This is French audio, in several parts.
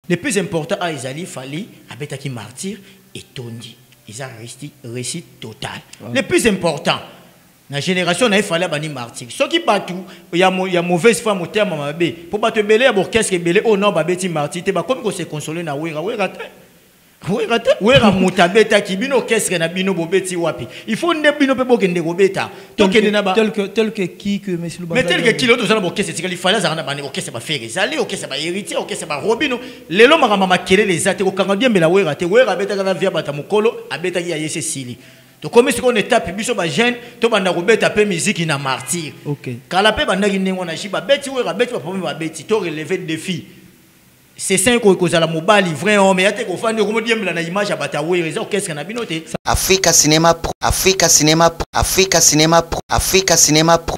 Le plus important à Isali Fali, Abetaki martyr et Tondi. Ils ont récit total. Le plus important, la génération n'a pas fallu martyr. Ce qui battu, il y a mauvaise femme au terme mabé. Pour battre belé, pour qu'est-ce que belé, oh non, babeti martyr, t'es pas comme qu'on s'est consolé na ouera, ouera mutabeta kibino qu'est-ce que na bino bobeti wapi. Il faut ne bino pe bokende gobeta. Tel que qui que monsieur mais tel que qui l'autre ça na qu'est-ce qu'il fallait ça na bani qu'est-ce ba faire ezali qu'est-ce ba héritier qu'est-ce ba robino lelo mama makele les ate ko kanga bien la ouera te ouera beta kana via bata mukolo abeta ki ya yese sili. To comme si on étape biso ba jeune to banda kobeta pe musique na martyr. OK. Kala pe banda ki nengo na shiba beti ouera beti ba problème ba beti to relever le défi. C'est ça que la mobile vrai homme mais yate ko fandi ko modiem la image abata we qu'est-ce qu'on a binoté Africa Cinéma Pro Africa Cinéma Pro Africa Cinéma Pro Africa Cinéma Pro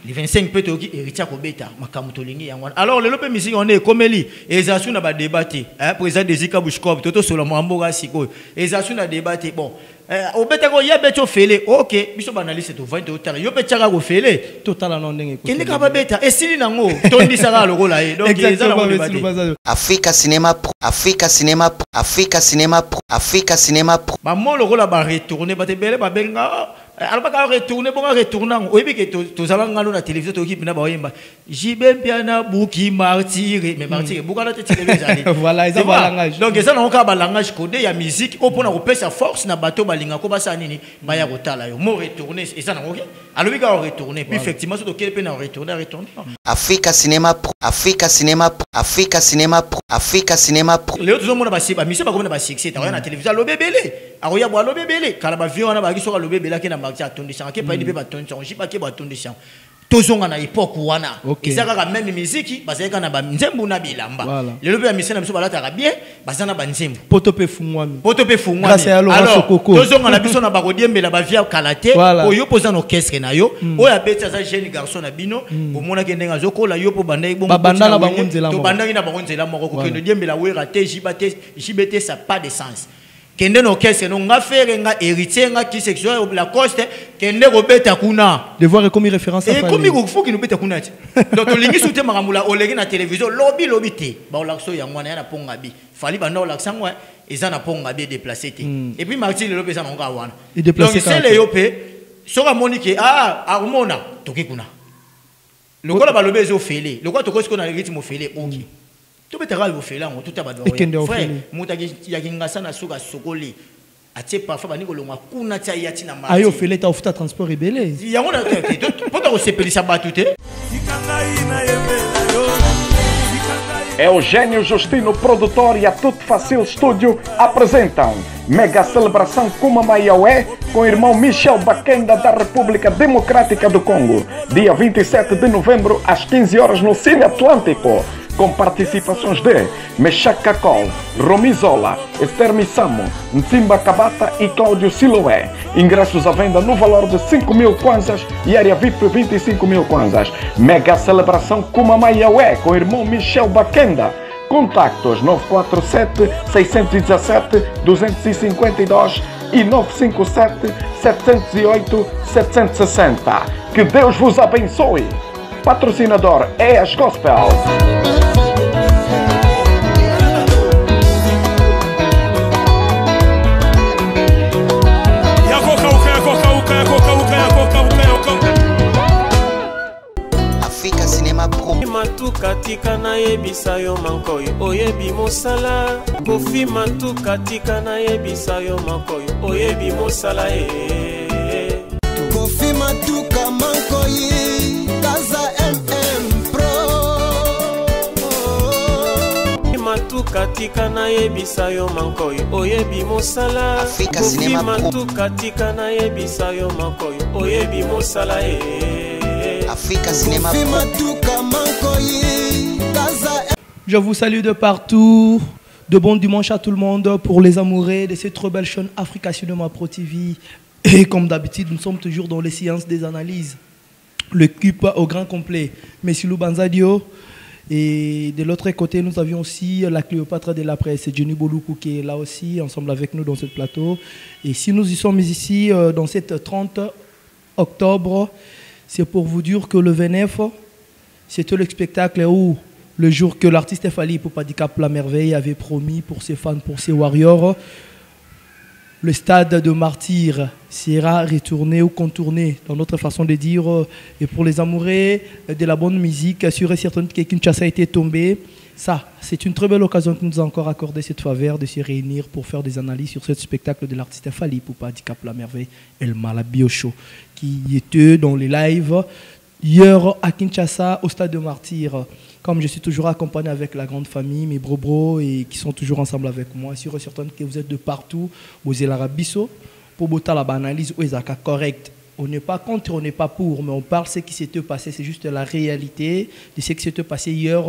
les 25 peut qui héritier ko beta makamuto lingi yango alors le lope musique on est comme eli ezasu na ba débattre président de Zika Bushkov toto solo mamboga siko ezasu na débattre bon au beta ko ya beto fele OK biso banaliste to 20 otala yo pe tchaka ko fele total non ndenge ko kende ka ba beta esili nango tondi saka lokola e donc ezala Africa Cinéma Pro Africa Cinéma Pro Africa Cinéma Pro Africa Cinéma Pro ba mo lokola ba retourner ba te bele ba benga alors pas retourner bon retourner oyebi que tozala ngalo na télévision to kipina ba oyemba jibe mpiana buki martyr mais martyr bukala te télévision voilà ils ont un langage donc ça na ka ba langage codé ya musique o pona ko pesa force na bato balinga ko basa nini ba ya kotala yo mo retourner et ça na OK alors ka retourner puis effectivement so to kele pe na retourner Africa Cinéma Pro Africa Cinéma Pro Africa Cinéma Pro Africa Cinéma Pro les autres mona ba siba mise ba comme na ba succès ta na télévision lo bebele aroya bo lo bebele kala ba vion na ba kiso lo bebele ke na martyr atondisa ke pa ibe ba tondisa on jipa ke ba tondisa tozonga na époque wana ezaka ka même musique bazeka na ba nzembu na bilamba lelo pe ya mission na biso balata ka bien bazana ba nzembu poto pe fungwami alors tozonga na biso na ba kodiembela ba via kalate oyo poza no orchestre na yo oya beti za jeune garçon na bino bomona ke ndenga zokola yo po bandai bon banda na bango nzela to bandaki na bango nzela moko ko kendo diembela wera te jibete ça pas de sens kende no kese no nga fere nga héritier nga qui sexuel la coste kende ko beta kuna devoir comme référence et comme il faut qu'il nous beta kuna donc to lingi soute makamula olegi na télévision lobby te ba lakso ya ngwana na ponga bi fali ba no laksa ngwa eza na ponga bi déplacer te et puis Martin le lobby ça nga wana donc c'est le yopé soka monique armona toki kuna le kola ba lobby zo fele le kwa to ko na rythme fele OK tout peut être vous faire là tout a badwa frère mutaki ya kingasa na suka sokoli atie parfois bani ko longa kuna tia yati na mari ayo fele ta ofuta transport rebelle ya ngona poto ko sepelisa batute Eugênio Justino Produtor e a Tudo Facil Studio apresentam Mega Celebração Kumamaiaué com o irmão Michel Bakenda da República Democrática do Congo, dia 27 de novembro às 15 horas no Cine Atlântico, com participações de Meshach Kakol, Romizola, Esther Missamo, Nsimba Kabata e Cláudio Siloé. Ingressos à venda no valor de 5.000 kwanzas e área VIP 25.000 kwanzas. Mega Celebração Kumamaiaué com o irmão Michel Bakenda. Contactos 947-617-252 e 957-708-760. Que Deus vos abençoe. Patrocinador ES Gospel. Africa Cinéma Pro matukatika na yebisa yo mankoyo oyebi mosala kofi matukatika na yebisa yo mankoyo oyebi mosala kofi matuka mankoyi kaza Pro matukatika na yebisa yo mankoyo oyebi mosala kofi matukatika na yebisa yo mankoyo oyebi mosala Africa Cinéma Pro. Je vous salue de partout. De bon dimanche à tout le monde pour les amoureux de cette rebelle chaîne Africa Cinéma Pro TV. Et comme d'habitude, nous sommes toujours dans les séances des analyses. L'équipe au grand complet. Monsieur Lubanzadio. Et de l'autre côté, nous avions aussi la Cléopâtre de la presse, Jenny Boluku, qui est là aussi, ensemble avec nous dans ce plateau. Et si nous y sommes ici, dans cette 30 octobre, c'est pour vous dire que le 29, c'était le spectacle où le jour que l'artiste Fally Ipupa du Cap La Merveille avait promis pour ses fans, pour ses warriors, le stade de Martyrs sera retourné ou contourné, dans notre façon de dire. Et pour les amoureux de la bonne musique, sûr et certain que Kinshasa a été tombé. Ça, c'est une très belle occasion que nous a encore accordé cette faveur de se réunir pour faire des analyses sur ce spectacle de l'artiste Fally Ipupa du Cap La Merveille, El Malabio Show, qui était dans les lives hier à Kinshasa, au stade de Martyrs. Comme je suis toujours accompagné avec la grande famille, mes bro et qui sont toujours ensemble avec moi, sûr et certain que vous êtes de partout, vous êtes l'Arabiso, pour botter la analyse, vous êtes correct. On n'est pas contre, on n'est pas pour, mais on parle de ce qui s'était passé, c'est juste la réalité de ce qui s'était passé hier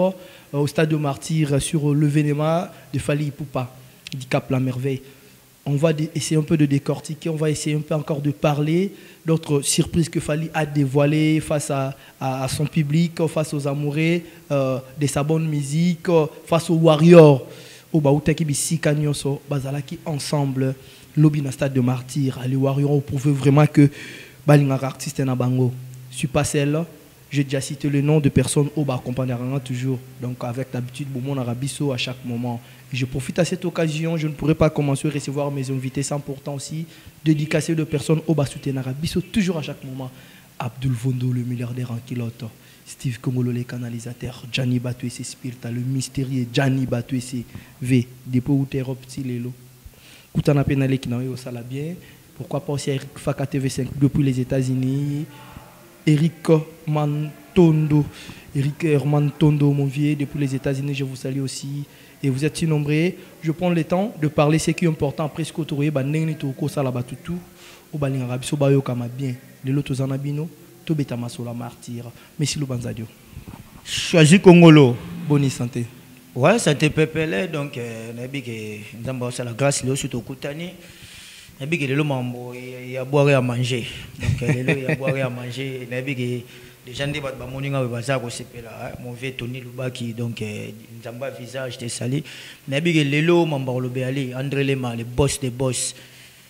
au stade de Martyrs sur l'événement de Fally Ipupa du Cap La Merveille. On va essayer un peu de décortiquer, on va essayer un peu encore de parler d'autres surprises que Fally a dévoilées face à son public, face aux amoureux de sa bonne musique, face aux warriors. Au Baoutaki Bissika Nyonso, Bazalaki ensemble, lobby dans le stade de Martyrs. Les warriors prouvaient vraiment que Balingara artiste na bango. Je suis pas celle-là. J'ai déjà cité le nom de personnes au bas accompagneront toujours. Donc avec l'habitude, mon Arabiso à chaque moment. Et je profite à cette occasion, je ne pourrais pas commencer à recevoir mes invités sans pourtant aussi dédicacer de personnes au bas soutenir Arabiso toujours à chaque moment. Abdul Vondo, le milliardaire en kilote. Steve Kongolo, le canalisateur. Gianni Batuese Spirita, le mystérieux Gianni Batuese V. Dépôt où t'es repti lélo. Koutana Penale qui n'a eu au Salabien. Pourquoi pas aussi Eric Faka TV5 depuis les États-Unis. Eric Mantondo, mon vieux, depuis les États-Unis, je vous salue aussi. Et vous êtes si nombreux. Je prends le temps de parler ce qui est important. Après ce que vous avez dit, au Balingarabi, so bayo kama bien. Les lotos en abino, to betama sur la martyre. Merci le banzadio. Choisi Congolo. Bonne santé. Ouais, santé pépélé. Donc, nous avons la grâce, là, surtout Koutani. Il y a boire et à manger. Donc, il y a boire et à manger. Les gens disent que mon vieux Tony Lubaki, donc, Nzamba visage, j'étais sali. Lelo, André Lema, le boss des boss.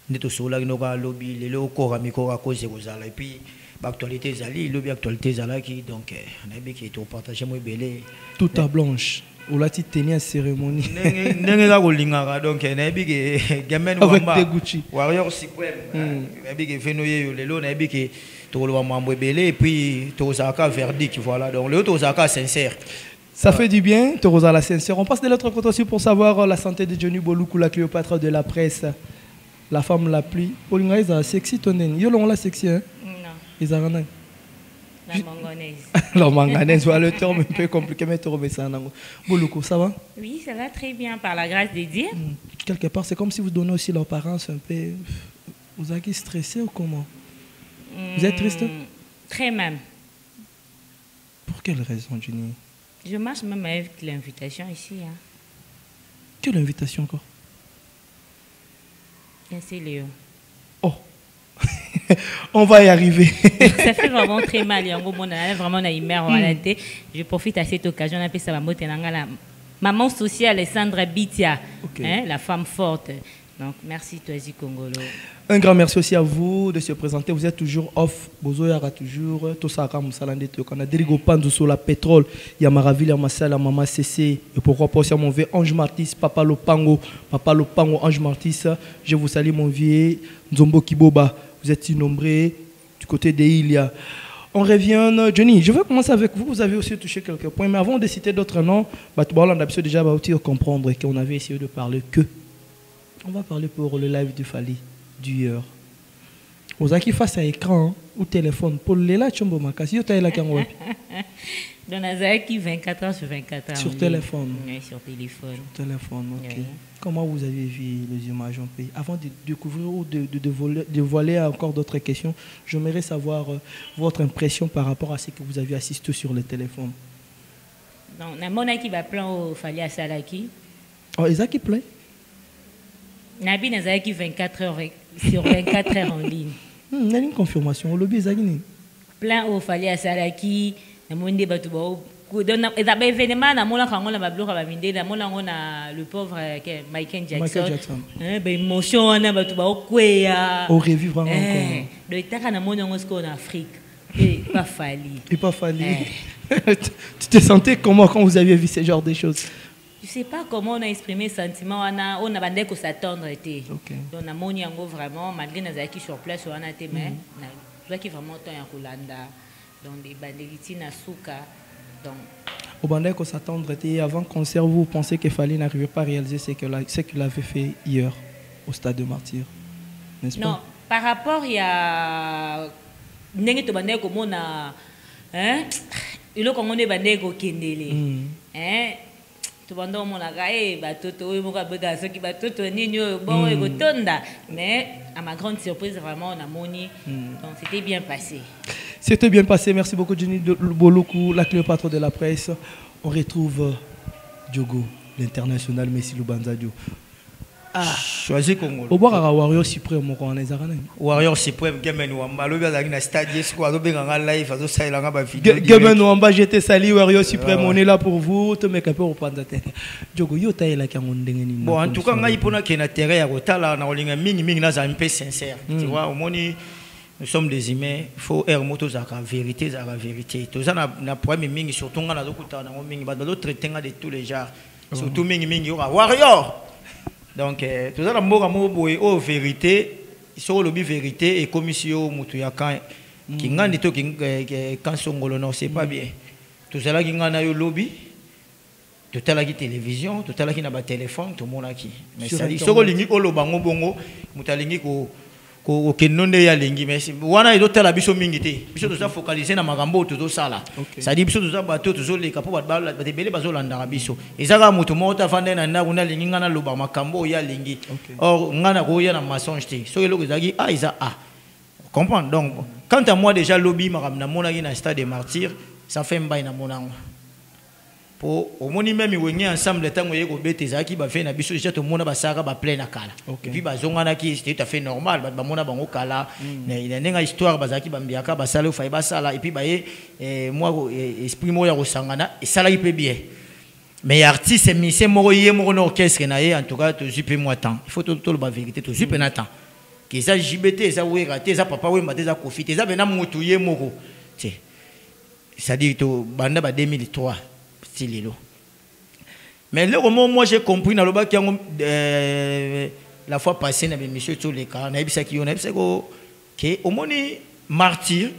Neto Sola, Noga, Lobby, Lelo, Kora, Mikora, Kose, Gozala. Et puis, l'actualité Zali, lobby actualité Zalaki. Donc, on a vu qu'il est partagé, moi, belé. Tout à blanche. Ou la petite tenue à cérémonie. Donc, avec des Gucci. Warrior suprême. Et puis, Tozaka verdict. Voilà. Donc, le Tozaka sincère. Ça fait du bien, Torosa la sincère. On passe de l'autre côté aussi pour savoir la santé de Johnny Boluku, la Cléopâtre de la presse. La femme la plus. Pauline Reza, sexy tonen. Yo, on la sexy, hein? Non. Ils ont rien. La manganaise. La manganaise, voilà le terme un peu compliqué, mais tu remets ça. Boluku, ça va? Oui, ça va très bien, par la grâce de Dieu. Quelque part, c'est comme si vous donnez aussi leur apparence un peu. Vous êtes stressé ou comment? Vous êtes triste? Très même. Pour quelle raison, Jenny? Je marche même avec l'invitation ici. Hein. Quelle invitation encore? C'est Léo. Oh! On va y arriver. Ça fait vraiment très mal. Vraiment, je profite à cette occasion. On appelle ça la maman sociale Alessandra Bitia, okay. Hein, la femme forte. Donc, merci, Toisi Congolo. Un grand merci aussi à vous de se présenter. Vous êtes toujours off. Bozo yara toujours. Tosaka Moussalande Tokana. Derigo Pandu sur la pétrole. Yamaraville, Yamassala, Mama CC. Et pourquoi pas aussi à mon vieux Ange Martis, Papa Lopango, Ange Martis. Je vous salue, mon vieux Nzombo Kiboba. Vous êtes si nombreux du côté des Ilia. On revient. Johnny, je vais commencer avec vous. Vous avez aussi touché quelques points. Mais avant de citer d'autres noms, on a déjà comprendre qu'on avait essayé de parler que. On va parler pour le live de Fally d'hier. Vous avez face à écran ou téléphone pour les là, tu as la caméra. Dans Azaki 24 heures sur 24 heures. Sur téléphone. Oui, sur téléphone. Sur téléphone, ok. Oui. Comment vous avez vu les images en pays? Avant de découvrir ou de voiler encore d'autres questions, j'aimerais savoir votre impression par rapport à ce que vous avez assisté sur le téléphone. Donc, on a qui va plan au Fally à Salaki. Oh, ils ont qui plaît? Nabi Nazaki 24 heures sur 24 heures en ligne. Il y a une confirmation. Au lobby, Zagini. Plein au Fally à Salaki. Le pauvre Michael Jackson. Émotion, on revivre encore. En Afrique. Pas Fally. Et pas Fally. Tu te sentais comment quand vous aviez vu ce genre de choses? Je sais pas comment on a exprimé ce sentiment. On a bandé que s'attendre était. Donc on a moni yango vraiment malgré nos acquis sur place on a été mais on a qui vraiment temps en Kolanda. Donc des bandelitis na souka. Donc au bandé que s'attendre était avant concert vous pensez que Fally n'arrivait pas à réaliser ce qu'il avait fait hier au stade de Martyr, n'est-ce pas? Non, par rapport il y a ndenge to bandé comme on a hein il est comme on est bandé ko kendele hein tout le monde a dit mais à ma grande surprise vraiment on a moni donc c'était bien passé. C'était bien passé, merci beaucoup Jenny Bolokou, la Cléopâtre de la presse. On retrouve Diogo, l'international Messi Lubanzadio. Choisi Congo. Au boire Warrior Supreme mon en Ezarana. Warrior Supreme Gamen Wamba le gars na stade quoi do benga live azo saila nga ba vidéo. Gamen Wamba j'étais sali Warrior Supreme on est là pour vous te mec un peu reprendre tête. Diogo yo taila ka ngondenge ni. Bon en tout cas ngai pona ke na terrain ya kotala na olinga mingi na za mpe sincère. Tu vois au moni nous sommes des humains, il faut être moto za la vérité za la vérité. Tout ça na problème mingi surtout nga na zokuta na mingi ba do traiter de tous les genres. Surtout mingi yo Warrior. Donc, tout ça, la vérité, sur le vérité et commission Moutouyakan, qui n'a pas de quand son non, c'est pas bien. Tout ça, qui n'a pas de lobby, tout ça, qui télévision, tout ça, qui n'a pas de téléphone, tout le monde a qui. Mais ça dit, sur le ligne, au bango bongo, Moutalingi, ko kenonde ya lingi mais wana idota la biso mingi te biso to focaliser na magambo to sala ça dit biso to bato to le kapo ba te bele bazo landa biso ezaka mutu mota fande na na kuna lingi ngana loba makambo ya lingi or ngana ko ya na mensonge te so eloko ezaki isa comprendre donc quant à moi déjà lobby magam na mona na stade de Martyr ça fait mbay na monango au moni même wengé ensemble tango yeko bete zaki ba fait na biso déjà to mona ba saka ba plein na kala et puis ba zongana ki c'était tout à fait normal ba mona bango kala na nenga histoire ba zaki ba mbiaka ba sala fa ba sala et puis ba moi esprit mo ya kosangana et sala qui peut bien mais artiste c'est moko yé moko na orchestre na en tout cas to jupe moi temps il faut tout la vérité to jupe na temps que ça JBT ça wera te ça papa wemba te ça kofi te ça bena mutu yé moko ça dit to banda ba 2003 mais le moment moi j'ai compris dans le bac la fois passée dans monsieur tous les cas on a bisa qui on a bisa que au moni Martyr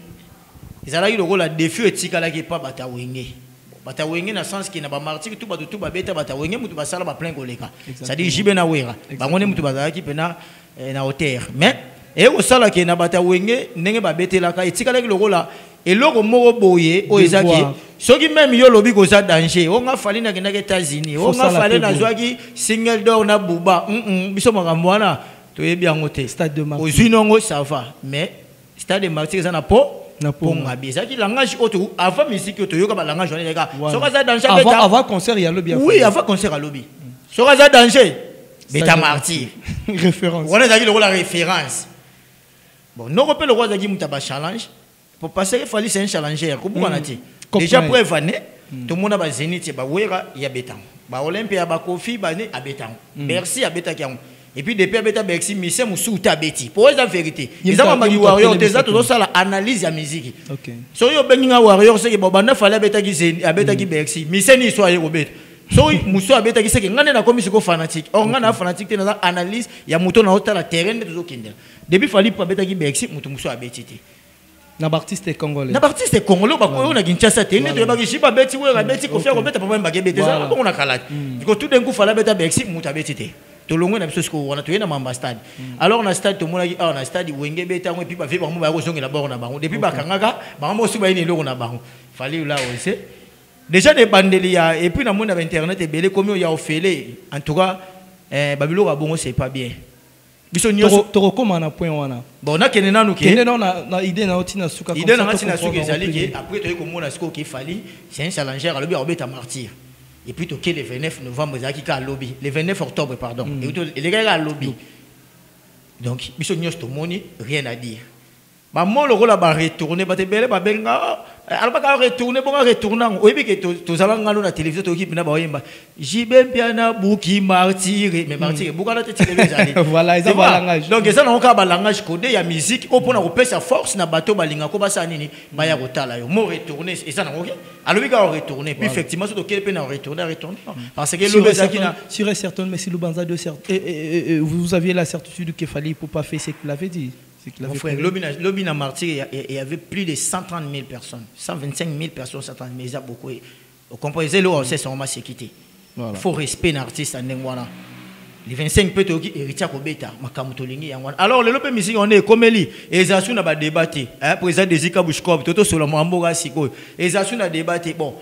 ils allaient le rôle la défi éthique là qui pas batawenge na sens qui na ba Martyr tout ba beta batawenge mutu ba sala ba plein koleka ça dit jibe na wera ba ngone mutu ba ki pena na hauteur mais et au sala qui na batawenge ndenge ba betela ka éthique là le rôle là et loko moko boye o ezaki soki même yo lobi ko za danger o nga fali na kenda ke États-Unis o nga fali na zwaki single door na buba biso makambo wana to yebi yango te stade de Martyr ozinongo ça va mais stade de Martyr ça na po ngabi ezaki langage auto avant musique auto yoka ba langage wana leka soka za danger avant concert ya lobi oui avant concert à lobi soka za danger beta Martyr référence on ezaki la référence bon non repère le roi zaki mutaba challenge. Pour passer, il fallait un challenger. Déjà, pour évaner, tout le monde a Zénith, il y a Bétan. Olympia, il y a Kofi, il y a Bétan. Merci, il y a Bétan. Et puis, depuis Bétan, Bercy, mais c'est mon sous-tabeti. Pour la vérité, ils ont dit Warrior, ils ont tout ça, l'analyse de la musique. Si vous avez un Warrior, c'est que il fallait Bétan qui Bercy. Mais c'est une histoire de Bétan. So muso abeta ki seke ngane na komisi ko fanatique or ngana fanatique te na analyse ya muto na hota la terrain de zo kindel depuis fali pa beta ki Bercy muto muso abeti te. Na artiste congolais. Na artiste congolais ba ko na Kinshasa te ne to ba ki shiba beti we ga beti ko faire ko beta papa mbake beti ça ko na kala. Ko tout d'un coup fala beta Bercy muta beti te. To longo na biso ko wana to yena mamba stade. Alors na stade to mona ki na stade wenge beta ngo puis ba viba mo ba ko zongela bord na bango depuis ba kangaka ba mo suba ini loko na bango. Fali là aussi. Déjà des bandelia et puis dans monde internet et belé comme il y a ofélé en tout cas babilo ga bongo c'est pas bien. Biso nyoso to comment na point wana. Bon na kenena nou ke. Kenena na idée na otina suka comme ça. Idée na tina suka ezali ke après to ko mona siko ki fali c'est un challenger à lobby Robert Martyr. Et puis to ke le 29 novembre ezaki ka lobby, le 29 octobre pardon. Et to les gars à lobby. Donc biso nyoso to moni rien à dire. Ba mo le rôle ba retourner ba te belé ba benga alors pas retourner bon retourner oyebi que tozala ngalo na télévision toki pina ba oyemba jibe piana buki martyr mais martyr bukala te télévision voilà ils ont langage donc ça na ka ba langage codé ya musique au pona kopesa force na bato balinga ko basa nini ba ya kotala yo mo retourner et ça na ok alors bi ka retourner puis effectivement so to kele pena retourner parce que le bezaki na sur et certain mais si Lubanza de certes vous aviez la certitude qu'il fallait pour pas faire ce qu'il avait dit. Mon frère, Lobina Martyr, il y avait plus de 130 000 personnes, 125 000 personnes, 130 000, mais il y a beaucoup. Vous comprenez, c'est son masse quitté. Il faut respect l'artiste en Nengwana. Les 25 peut être héritier Kobeta, Makamutolingi, alors le lopé musique on est comme lui, et ça sur na débatté, président de Zika Bushkov, Toto sur le Mamboga Siko, et ça sur na débatté, bon,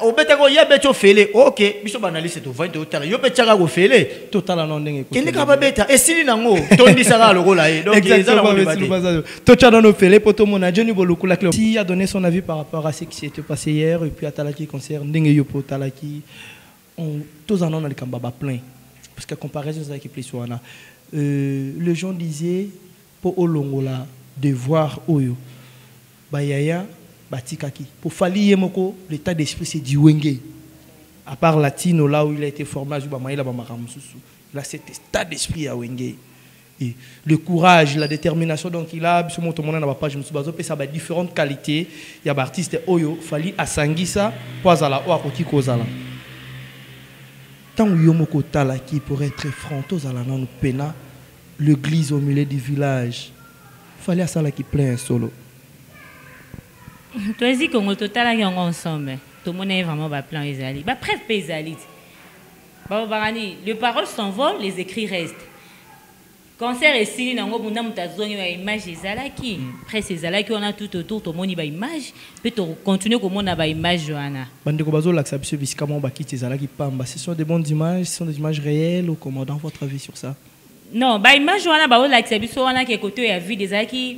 au beta go ya beto fele, ok, biso banaliste to 20 total, yo betaka go fele, total non ndenge ko. Kene ka ba beta, et sili nango, tondi sara le gola donc exactement total non fele poto mona Johnny Bolokula qui a donné son avis par rapport à ce qui s'était passé hier et puis à Talaki concert ndenge yo po Talaki, on tous en on a le kambaba plein. Parce que comparaison avec les plus les gens disaient pour Olongola de voir Oyo Bayaya Batikaki pour Fali Yemoko l'état d'esprit c'est du Wenge à part latino là où il a été formé à Zubamaïla Bamaramususu là cet état d'esprit à Wenge et le courage la détermination donc il a sur mon monde na page Musubazo ça a différentes qualités il y a artiste Oyo Fali Asangisa Poazala ou Akoti Kozala. Tant Yomoko Talaki pour être franc, tous à la non pena, l'église au milieu du village. Fallait à ça qui plein solo. Tu as dit qu'on est ensemble. Tout le monde est vraiment plan Ezali. Bah bref, Ezali. Les paroles s'envolent, les écrits restent. Concert et si nango bunda mutazongi ba image ezalaki presse ezalaki on a tout autour to moni ba image peut continuer comme on a ba image wana bandeko bazo laksa biso bisikamo ba kiti ezalaki pamba ce sont des bonnes images ce sont des images réelles ou comment dans votre avis sur ça non ba image wana ba laksa biso wana ke côté ya vie ezalaki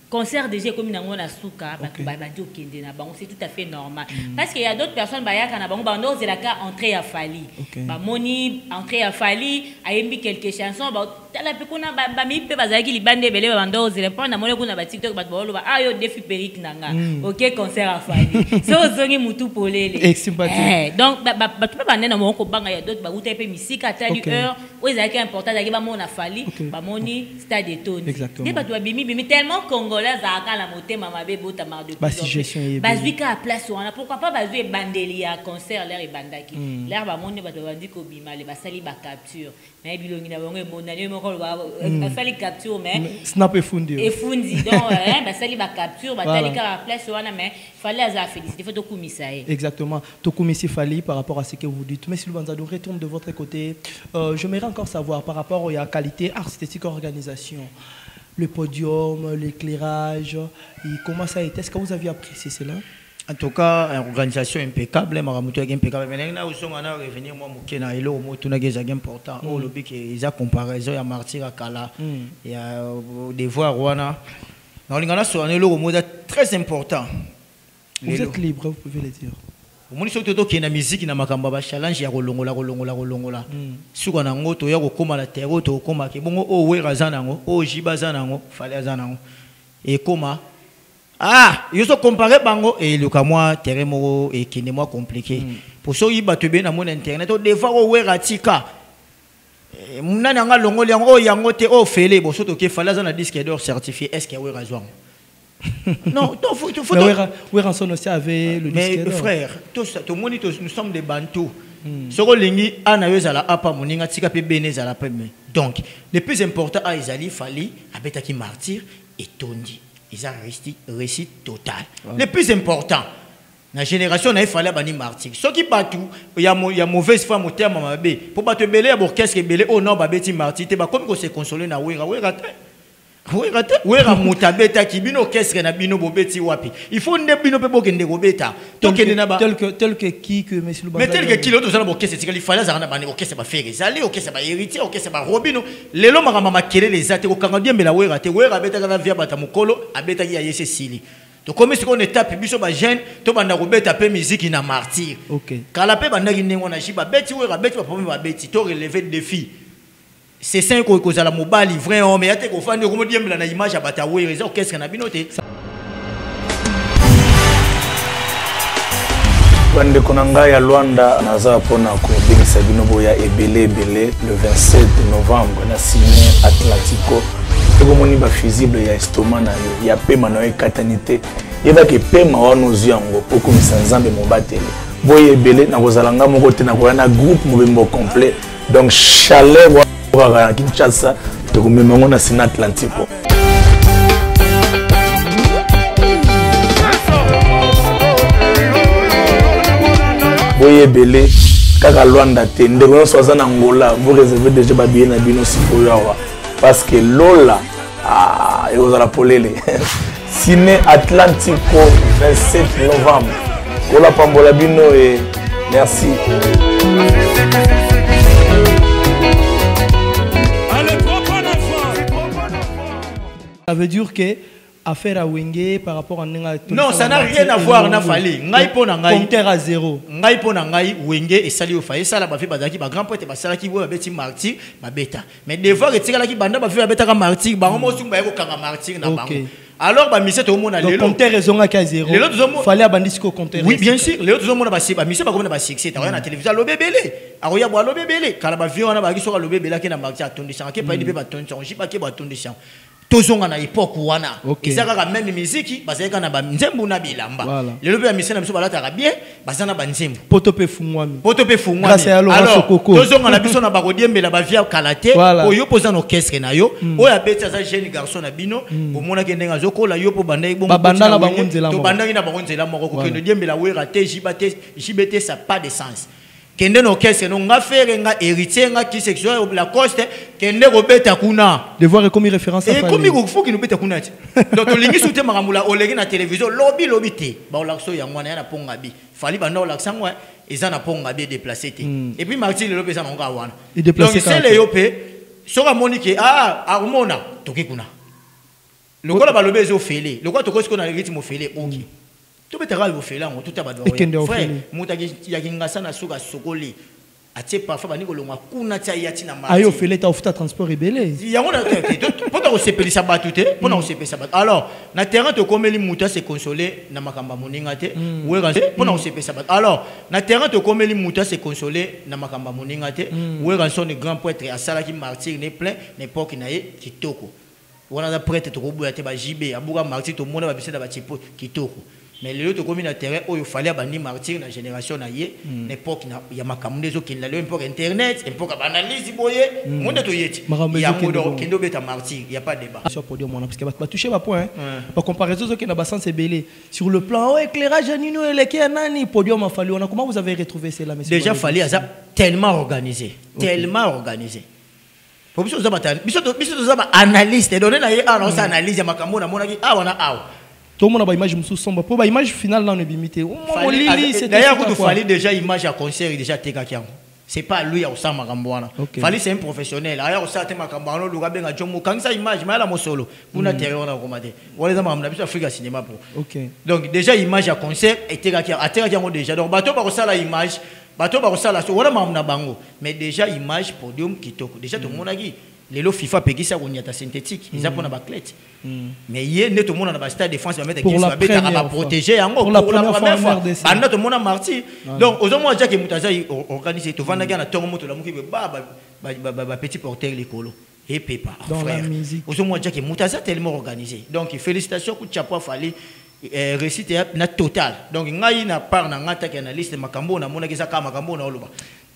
concert déjà comme nango na suka ba bandi okende na bango c'est tout à fait normal parce qu'il y a d'autres personnes ba yaka na bango ba ndoze la ka entrée à Fali ba moni entrée à Fali ayembi quelques chansons ba tala pe kuna ba mi pe bazaki libande bele ba ndoze le prendre moni kuna ba TikTok ba bolo ba ayo défi perique nanga OK concert à Fali so zongi mutu polele donc ba tu peux pas na mo ko banga ya d'autres ba uta pe musique à telle heure où ezaki important zaki ba mona Fali ba moni stade de Tony et ba tu bimi tellement congolais zaka la motema mabe bota mar de bazwika à place wana pourquoi pas bazwe bandeli à concert l'air et bandaki l'air ba monde ba bandi ko bima le basali ba capture mais bilongi na bango monani moko ba basali capture mais snap et fundi donc basali ba capture batali ka à place wana mais fallait à féliciter faut to kumisa exactement to kumisi fali par rapport à ce que vous dites mais si le Banzado retourne de votre côté j'aimerais encore savoir par rapport à la qualité artistique organisation le podium, l'éclairage, comment ça a été? Est-ce que vous aviez apprécié cela? En tout cas, une organisation impeccable, Maramuto est impeccable. Maintenant, nous sommes revenir moi Mukena et l'eau, tout n'est important. Oh, le bic ils a comparaison à Martyr à Kala et à devoir Rwanda. Dans l'ingana sur un l'eau mot très important. Vous êtes libre, vous pouvez le dire. Moni soto to kina musique na makamba ba challenge ya kolongola suka na ngoto ya kokoma la terre to kokoma ke bongo o wera zanango o jiba zanango fale zanango et koma yo so comparer bango et le ka moi terre mo et kine moi compliqué pour so yiba to be na mon internet o defa o wera tika muna nga longoli yango o yango te o fele bo soto ke fale zana disque d'or certifié est-ce que wera zwa non, il faut. Oui, Ranson aussi avait le disque d'or. Mais frère, tout le monde, nous sommes des bantous. Soko lingi anayozala apa moninga tika pe benezala pe. Donc, le plus important à Isali Fali, abetaki martyr et tondi. Ils ont réussi total. Le plus important, la génération n'a fallu bani martyr. Ce qui battu, il y a mauvaise femme au terme mabe. Pour battre belé, pour qu'est-ce que belé oh non babeti martyr, te ba comme qu'on se consoler na wera wera mutabeta kibino qu'est-ce que na bino bobeti wapi. Il faut ne bino pe bokende gobeta. Tel que qui que monsieur Lubanza. Mais tel que qui l'autre ça bo qu'est-ce que il fallait ça na bani OK c'est pas faire ezali OK c'est pas héritier OK c'est pas robino. Lelo mama makele les ate ko kanga bien la wera te wera beta kana via bata mukolo abeta ya yese sili. To comme si on étape biso ba jeune to banda kobeta pe musique na martyr. OK. Kala pe banda kinengo na shiba beti wera beti ba problème ba beti to relever défi. C'est ça qu'on cause à la mobile vrai homme et à te qu'on fait une image à bataouer qu'est-ce qu'on a binoté Bande Konanga ya Luanda naza pona ko bingisa bino boya ebele le 27 novembre na signé Atlantico. Eko moni ba fusible ya estomac na yo ya pema na yo katanite. Yeba ke pema wa nozu yango poko misanzambe mobatele. Boye ebele na kozalanga moko te na ko na groupe mobembo complet. Donc chaleur wa Kinshasa to komemango na signé Atlantico. Boye belé kaka Luanda te ndeko soza na Angola vous réservez déjà ba bien na bino sikoyo parce que Lola et vous la polele Ciné Atlantico 27 novembre kola pambola bino et merci. Ça veut dire que affaire à Wenge par rapport à Nenga. Non, ça n'a rien à voir na Fali. Ngai pona ngai. Compteur à zéro. Ngai pona ngai Wenge et sali au faye ça la ba fait bazaki ba grand poète ba sala ki bo beti martyr ba beta. Mais des fois que la ki banda ba fait beta ka martyr ba mo sumba eko kanga martyr na bango. Alors ba mise to mona lelo. Compteur raison à 0. Fallait abandisco compteur. Oui, bien sûr. Les autres mona ba si ba mise ba comme na ba succès. Ta na télévision lo bebele. Aroya bo lo bebele. Kala ba vi wana ba ki so lo bebele ke na martyr atondi sang ke pa di pe ba tondi sang. Jipa ke ba tondi sang. Tozonga na époque wana ezaka ka même musique bazaka na ba nzembo na bilamba lelo pe ya misena biso balata ka bien bazana ba nzembo poto pe fungwami alors tozonga na biso na ba kodiembela ba via kalate oyo poza no orchestre na yo oya beti za jeune garçon na bino bomona ke ndenga zokola yo po banda bongo banda na bango nzela to banda na bango nzela moko ko kendo diembela wera te jibete ça pas de sens kende no orchestre no nga fere nga héritier nga qui sexuel la coste kende ko beta kuna devoir comme référence à et comme il faut qu'il nous beta kuna donc to lingi soute makamula olegi na télévision lobby te ba lakso ya ngwana na ponga bi fali ba no laksa ngwa eza na ponga bi déplacer te et puis Martin le pesa nga wana donc c'est le yope soka monique armona toki kuna le kola ba lobezo fele le kwa to ko na rythme fele OK tout peut être vous faire là tout a badwa frère mutaki ya kingasa na suka sokoli atie parfois bani ko longa kuna tia yati na mari ayo fele ta ofuta transport rebelle ya ngona pour ta sepelisa batute pour na sepelisa bat alors na terrain to komeli muta se consoler na makamba moninga te wera pour na sepelisa bat alors na terrain to komeli muta se consoler na makamba moninga te wera son grand prêtre asala ki martyr ne plein n'époque na ye kitoko wana da prêtre to kobuya te ba jibe abuka martyr to mona ba biseda ba tipo kitoko. Mais les autres communes à terrain, il fallait abandonner martyr dans la génération naïe, l'époque il y a ma caméra qui n'a l'époque internet, l'époque analyse boye, monde to yeti. Il y a modo qui doit être martyr, il y a pas de débat. Sur podium parce que va toucher ma point. Par comparaison ce qui n'a pas sens c'est belé. Sur le plan éclairage Nino et les qui nani podium a fallu. On a comment vous avez retrouvé cela monsieur? Déjà fallu ça tellement organisé, tellement organisé. Pour biso za batani, biso za analyste donner na ye on analyse ya makambo na mona ki wana tout le monde a une image sombre. Pour l'image finale, là, on est limité. D'ailleurs, il fallait déjà image à concert, déjà Tekakian. C'est pas lui à Osama Gambouana. Fallait c'est un professionnel. D'ailleurs, Osama Gambouana, le gars a Djomo. Quand ça image, mais là, mon solo. Pour la terre, on a commandé. On les a amenés à Afrique cinéma pour. Donc déjà image à concert et Tekakian. À Tekakian déjà. Donc bateau par ça la image. Bateau par ça la. On a amené bango. Mais déjà image podium qui toque. Déjà tout le monde a dit. Les lots FIFA peggy ça on y a synthétique ils ont pour la baclette mais hier net tout le monde dans le stade de France va mettre qui va protéger pour la première fois banda tout le monde a marti donc aux hommes Jacques Mutaza organisé tout vanda na tongo moto la muki ba petit porteur l'écolo et pépa frère aux hommes Jacques Mutaza tellement organisé donc félicitations coup de chapeau fallait réciter na total donc ngai na part na ngata ki analyste makambo na mona kisa kama makambo na oloba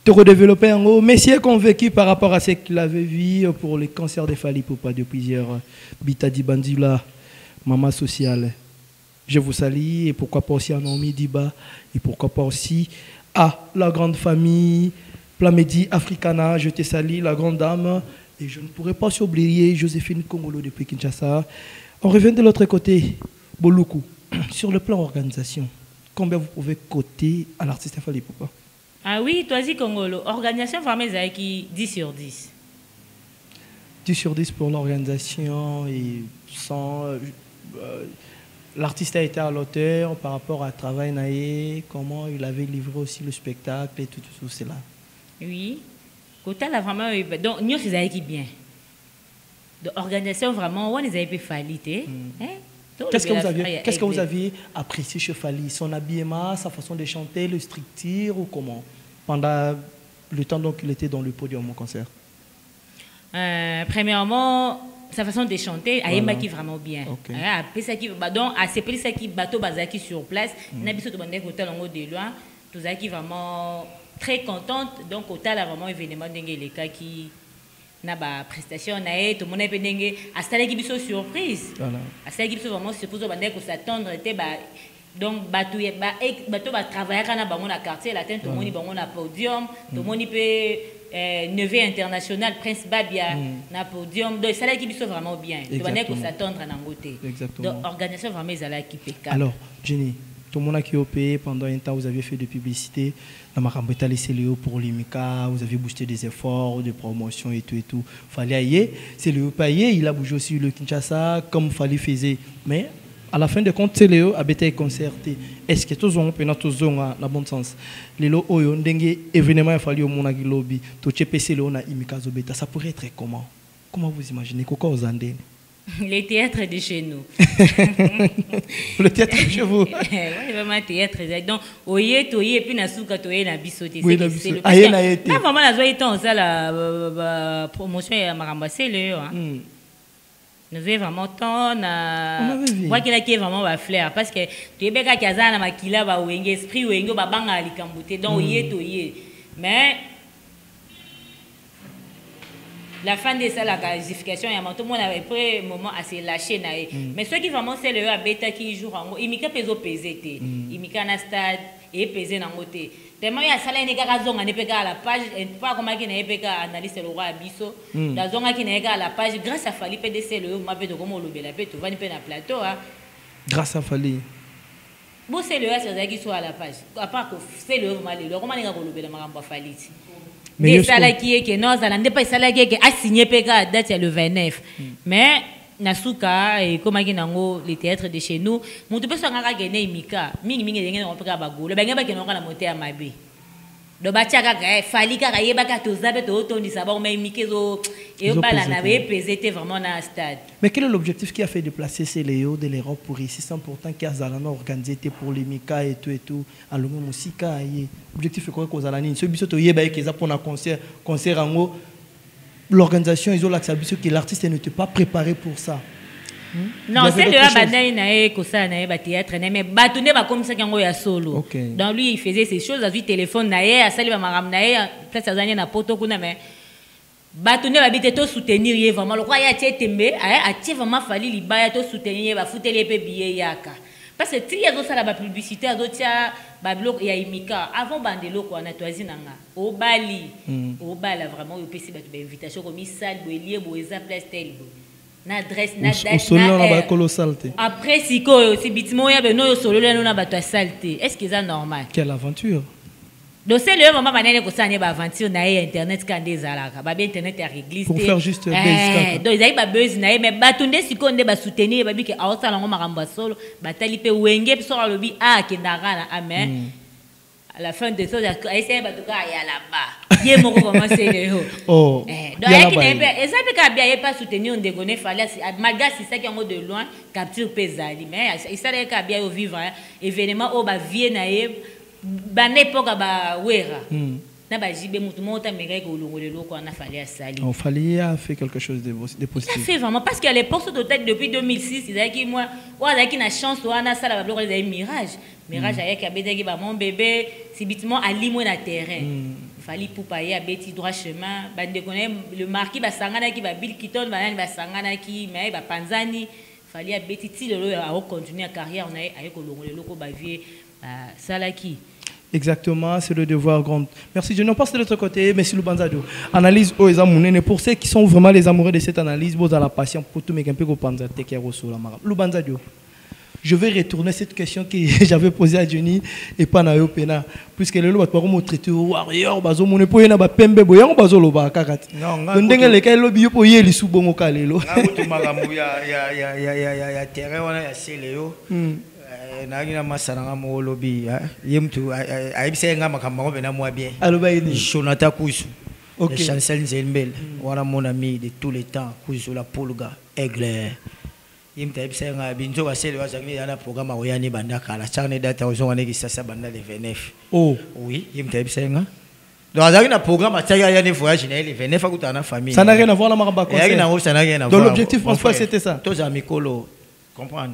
te redévelopper en haut. Messi est convaincu par rapport à ce qu'il avait vu pour les cancers de Fally Ipupa de plusieurs Bitadi Bandula, maman sociale. Je vous salue et pourquoi pas aussi à Naomi Diba et pourquoi pas aussi à la grande famille Plamedi Africana. Je te salue, la grande dame. Et je ne pourrais pas oublier Joséphine Kongolo depuis Kinshasa. On revient de l'autre côté, Boluku. Sur le plan organisation, combien vous pouvez coter à l'artiste Fally Ipupa? Ah oui, toi aussi, Congolo. Organisation vraiment qui 10 sur 10. 10 sur 10 pour l'organisation et sans... l'artiste a été à l'auteur par rapport à travail naïe, comment il avait livré aussi le spectacle et tout cela. Oui. Côté là vraiment... Donc, nous, c'est qui bien. De organisation vraiment, on les avait fait faliter. Qu'est-ce que vous aviez apprécié chez Fally? Son habillement, sa façon de chanter, le stricture ou comment? Pendant le temps donc il était dans le podium au concert. Premièrement, sa façon de chanter, elle est vraiment bien. Donc, c'est pour ça qui bateau basaki sur place. On a vu tout le monde hôtel en haut de loin. Tout ça qui vraiment très contente. Donc, hôtel a vraiment événement les cas qui n'a pas prestation. Tout le monde est pédingue. À ce qui est surprise. À ce qui est vraiment surprise. On va s'attendre. Donc, bateau va travailler dans le quartier latin. Tout le monde est dans le podium. Tout le monde peut. Neveu international, Prince Babia, na podium. Donc, ça là qui est vraiment bien. Donc, s'attendre à côté. Donc, organisation vraiment qui pécale. Alors, Jenny, tout le monde qui a payé pendant un temps, vous aviez fait de publicité. Dans ma rambeta les CLEO pour l'IMICA, vous avez boosté des efforts de promotion et tout et tout. Fallait aller. CLEO payé, il a bougé aussi le Kinshasa comme Fally faisait. Mais à la fin de compte, CLEO a été concerté. Est-ce que tous ont dans le bon sens? Les lots ont des événements il fallait au monde qui lobby. Tout CLEO na IMICA zobeta. Ça pourrait être comment? Comment vous imaginez? Comment vous en donnez? Les théâtres de chez nous. Le théâtre de chez vous. Oui, vraiment théâtre. Donc, oye, et puis nasuka toye na bisoté. Oui, na bisoté. Aïe na été. Là, vraiment, la joie est en ça la promotion à Marambasé le. Nous avons vraiment tant na. Moi qui est vraiment va flair parce que tu es bien qu'à Kazana makila va ouenge esprit ouenge va banga alikambouté. Donc oye. Mais la fin de ça, la qualification, il y a tout le monde avait pris un moment assez lâché. Mais ceux qui vraiment c'est le bêta qui joue en haut, il m'a pesé au pesé. Il m'a na stade et pesé dans côté. Tellement il y a ça là il y a raison on n'est pas à la page pas comme qui n'est pas analyste le roi Abisso. La zone qui n'est pas à la page grâce à Fally PDC le m'a fait comme le bel tu vas pas na plateau hein. Grâce à Fally. Bon c'est le c'est qui soit à la page. À part que c'est le mal le comment il y a le bel maramba Fally. Mais ça là qui est que non ça n'est pas ça là qui est a signé PK date le 29. Mais nasuka et comme qui nango les théâtres de chez nous mon tu peux ça ngaka gagner imika mingi ngene on peut ba golo benga ba kenonga na monter à mabe do ba chaka ka Fally ka yeba ka to zabe to tondisa ba mais imikezo et bala na be pesé vraiment na stade. Mais quel est l'objectif qui a fait déplacer ces Léo de l'Europe pour ici sans pourtant qu'il y a Zalana organisé pour les Mika et tout à l'homme musika et objectif est quoi que Zalani ce biso to yeba ke za pour un concert en l'organisation ils ont l'accès que l'artiste n'était pas préparé pour ça. Non, c'est le abandon nae kosa nae ba théâtre mais batune ba comme ça kango ya solo. Donc lui il faisait ces choses à lui téléphone nae à sali ba maram nae place azania na poto kuna mais batune ba bité to soutenir vraiment le roi ya tembe a tie vraiment Fally libaya to soutenir ba futeli pe billet yaka. Parce que si y a ça la publicité à d'autres bablo ya imika avant bandelo ko na toisi nanga au bali au bala vraiment au PC ba invitation comme salle boelier boeza place tel na adresse na date na colossal. Après si ko si bitimo ya beno yo solo na ba to salté est-ce que c'est normal? Quelle aventure. Donc c'est le moment banane ko ça ne ba aventure na internet quand des alaka ba internet à église pour faire juste buzz. Donc ils a ba buzz na mais batunde sikonde ba soutenir ba bi ke awsa lango makamba solo batali pe wenge so alobi ke ndara amen. À la fin de ça essayer ba tuka ya là-bas. Yé moko vraiment c'est le oh. Donc il qui n'est pas et ça peut ka bien pas soutenir on dégonner fallait malgré c'est ça qui en de loin capture pesali mais il ça ka bien au vivre événement au ba vie na bana époque ba wera na ba jibe mutu monta mega ko longolelo ko na Fally a sali. On Fally a fait quelque chose de positif. Il a fait vraiment parce qu'à l'époque sur tête depuis 2006 ils a qui moi a qui na chance wana sala ba bloc les mirage avec abedaki ba mon bébé si bitement ali moi na terrain. Fally pour payer à beti droit chemin bande connaît le marquis ba sangana qui ba Bill Kiton ba sangana qui mais ba panzani Fally a beti ti le a continuer la carrière on a avec longolelo ko ba vie salaki. Exactement, c'est le devoir grand. Merci, je n'en passe de l'autre côté, merci Lubanzadio. Analyse aux amoureux, pour ceux qui sont vraiment les amoureux de cette analyse, vous avez la patience pour tout, mais un peu Panza Lubanzadio. Je vais retourner cette question que j'avais posée à Johnny et pas à Yopena. Puisque le lot va traiter au warrior, bazo mon époux n'a pas pembe boyang bazo loba kakati. Non, on dengue les cas lobby pour y aller sous bon au calelo. Ya terrain on a assez léo. Nagina masaranga mo lobby yemtu aibsenga makambango bena moi bien. Alobaini Jonathan Kusu. OK. Chancel Nzembele, voilà mon ami de tous les temps, Kusu la Polga, Aigle. imta bisenga binzo basele bazakni yana programme oyani banda kala charne data ozongane kisasa banda le 29. Oh oui, imta bisenga. Donc azaki na programme ataya yana voyage na le 29 akutana famille. Ça n'a rien à voir la maraba concert. Ça n'a rien à voir. Donc l'objectif principal c'était ça. Tous amis mikolo, comprendre.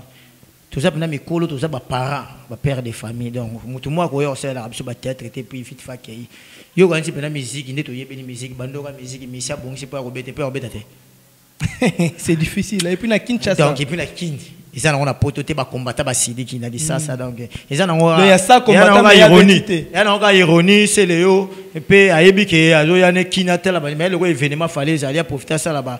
Tous ça mikolo, tous ça ba parents, ba père de famille. Donc mutu moi ko yo sala biso ba théâtre était puis vite fakei. Yo ganzi pena musique ndeto yebeni musique bandoka musique misia bongsi pour robete pe robeta te. C'est difficile. Et puis na Kinshasa. Donc et puis na Kindi. Ils ont a pototé ba combattre ba sidi qui n'a dit ça donc ils ont il y a ça combattant mais ironie. Il y a encore ironie c'est Léo et puis ayebi ke azo yana kinatel ba mais le événement fallait aller profiter ça là ba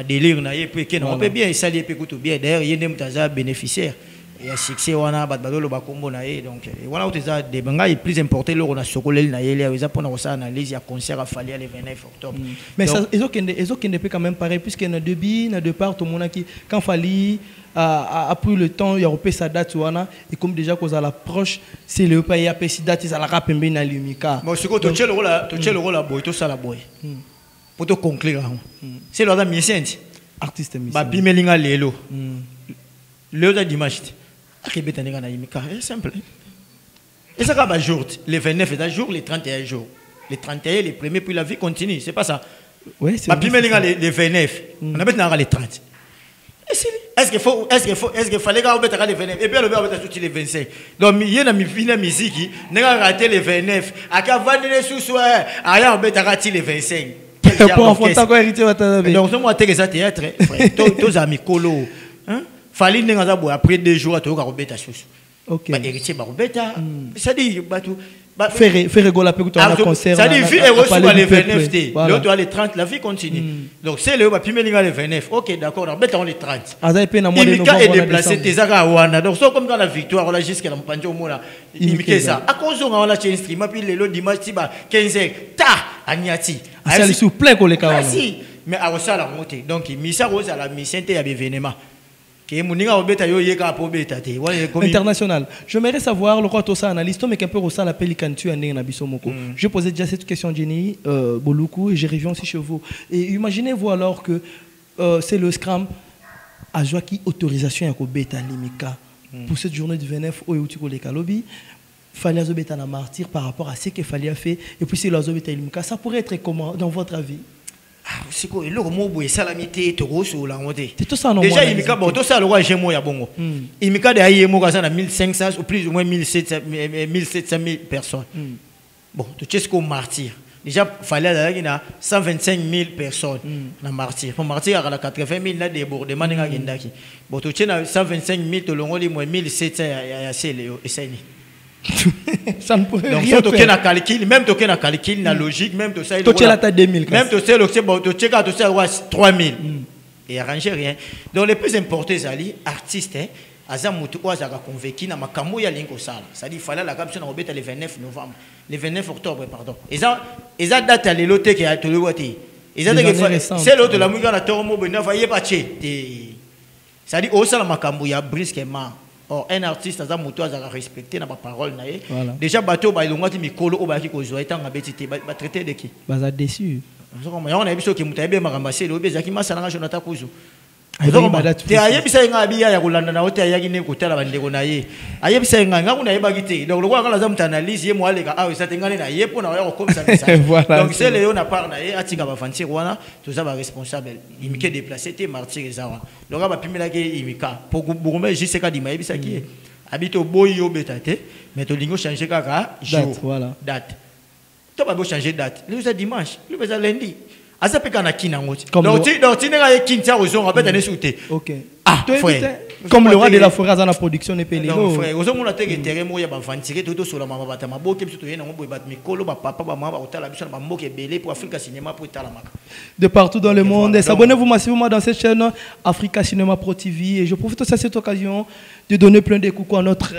délire na yepi ke on peut bien ça lié pe kutu bien d'ailleurs yende mutaza bénéficiaire. Il y a succès wana badalo ba kombo na ye donc voilà où ça des banga est plus important le on a sokolel na yele ils a pour ça analyse ya concert à Fali le 29 octobre mais ça ils ont quand même pareil puisque na debi na de part tout monde qui quand Fali a pris le temps il a repéré sa date wana et comme déjà qu'on a l'approche c'est le pays a pris date ils a la rapembe na lumika bon ce que tu le rôle la boy tout ça la boy pour te conclure c'est le musicien artiste musicien ba bimelinga lelo le dimanche c'est simple. Et ça va jour, les 29 est un jour, les 31 jours. Les 31, les premiers, puis la vie continue. C'est pas ça. Oui, c'est ça. Les 29, on a maintenant les 30. Est-ce qu'il fallait que les 29 et puis on a les 25. Donc, il y a une musique, on a raté les 29. À quand vendre les sous-soirs, on a raté les 25. Pour enfants, quoi hériter Watanabe. Donc, on a été ça théâtre, tous amis colo. Fallait n'engager après 2 jours à tout Robeta sous. OK. Bah héritier Robeta, ça dit bah tout faire rigoler après que tu as un concert. Ça dit vie est reçu les 29 t. L'autre les 30 la vie continue. Donc c'est le bah puis les 29. OK d'accord, Robeta on les 30. Imika est déplacé tes aga wana. Donc c'est comme dans la victoire on a jusqu'à la panjo mona. Imika ça. À cause on a la chaîne stream puis le dimanche tiba 15h ta Agnati. Ça le sous plein les kawana. Mais à ça la montée. Donc misa rose à la mission te ya événement. International. J'aimerais savoir, le roi Tosa analyste, mais qu'un peu Rosa la Pélicantu à Nabisomoko. Je posais déjà cette question, Jenny Boluku, et je reviens aussi chez vous. Et imaginez-vous alors que c'est le Scrum à Joaki autorisation à Beta Limika pour cette journée du 29 au Youtiko les Kalobi. Fallait Beta na martyr par rapport à ce qu'il fallait faire. Et puis c'est l'Azobeta Limika. Ça pourrait être comment dans votre avis? C'est quoi le mot boy salamité to roso la monté c'est tout ça non déjà imika bon tout ça le roi jemo ya bongo imika de ayemo kaza na 1500 ou plus ou moins 1700 000 personnes bon tu sais ce qu'on martyr déjà fallait là na 125 000 personnes na martyr pour martyr à la 80 000 na débordement nga gendaki bon tu sais na 125 000 to longo li moins 1700 ya sele eseni ça ne pourrait donc rien faire. Donc calcul, même toquer na calcul, na logique, même tout ça. Tu as la taille 2000. Même tout ça, tu as tout ça 3000. Et arranger rien. Donc le plus important c'est ali artiste aza mutu oza ka convaincu na makambo ya lingo sala. Ça dit fallait la caption na obeta le 29 novembre, le 29 octobre pardon. Et ça date à l'éloté qui a tout le voté. Et ça c'est l'autre la musique na tomo bena va yebache. Ça dit au sala makambo ya brusquement. Or, un artiste a respecté la parole. Déjà, bateau, il a mikolo au baki ko zoa etanga betité ba traité de qui? Baza déçu. On a vu ce qui mutabe marambasé le bezaki masana Jonathan Kuzu. Te ayebisa nga biya ya kulanda na hotel yaki ne kotala bandeko na ye. Ayebisa nga kuna yebagite. Donc le roi quand la zamu analyse ye mo aleka ah ça tengane na ye pour na ya ko komisa ça. Donc c'est le na part na ye atika ba fanti wana tout ça ba responsable. Imike déplacé te martyr zawa. Le roi ba pimela ke imika pour bourme juste ka di mayebisa ki habito boyo betate mais to lingo changer kaka jour date. To ba bo changer date. Le ça dimanche, le ça lundi. Azapeka na kina ngoti. Donc tu n'as pas kinta aux gens rappelle d'aller sauter. OK. Ah frère. Comme le roi de la forêt dans la production n'est pas les non frère, aux gens on a été terrain mo ya ba ventirer tout sur la mama batama boke biso to yena ngo bat mikolo ba papa ba mama ba otala biso ba mboke belé pour Africa Cinéma pour tala maka. De partout dans le monde, abonnez-vous massivement dans cette chaîne Africa Cinéma Pro TV et je profite de cette occasion de donner plein de coucou à notre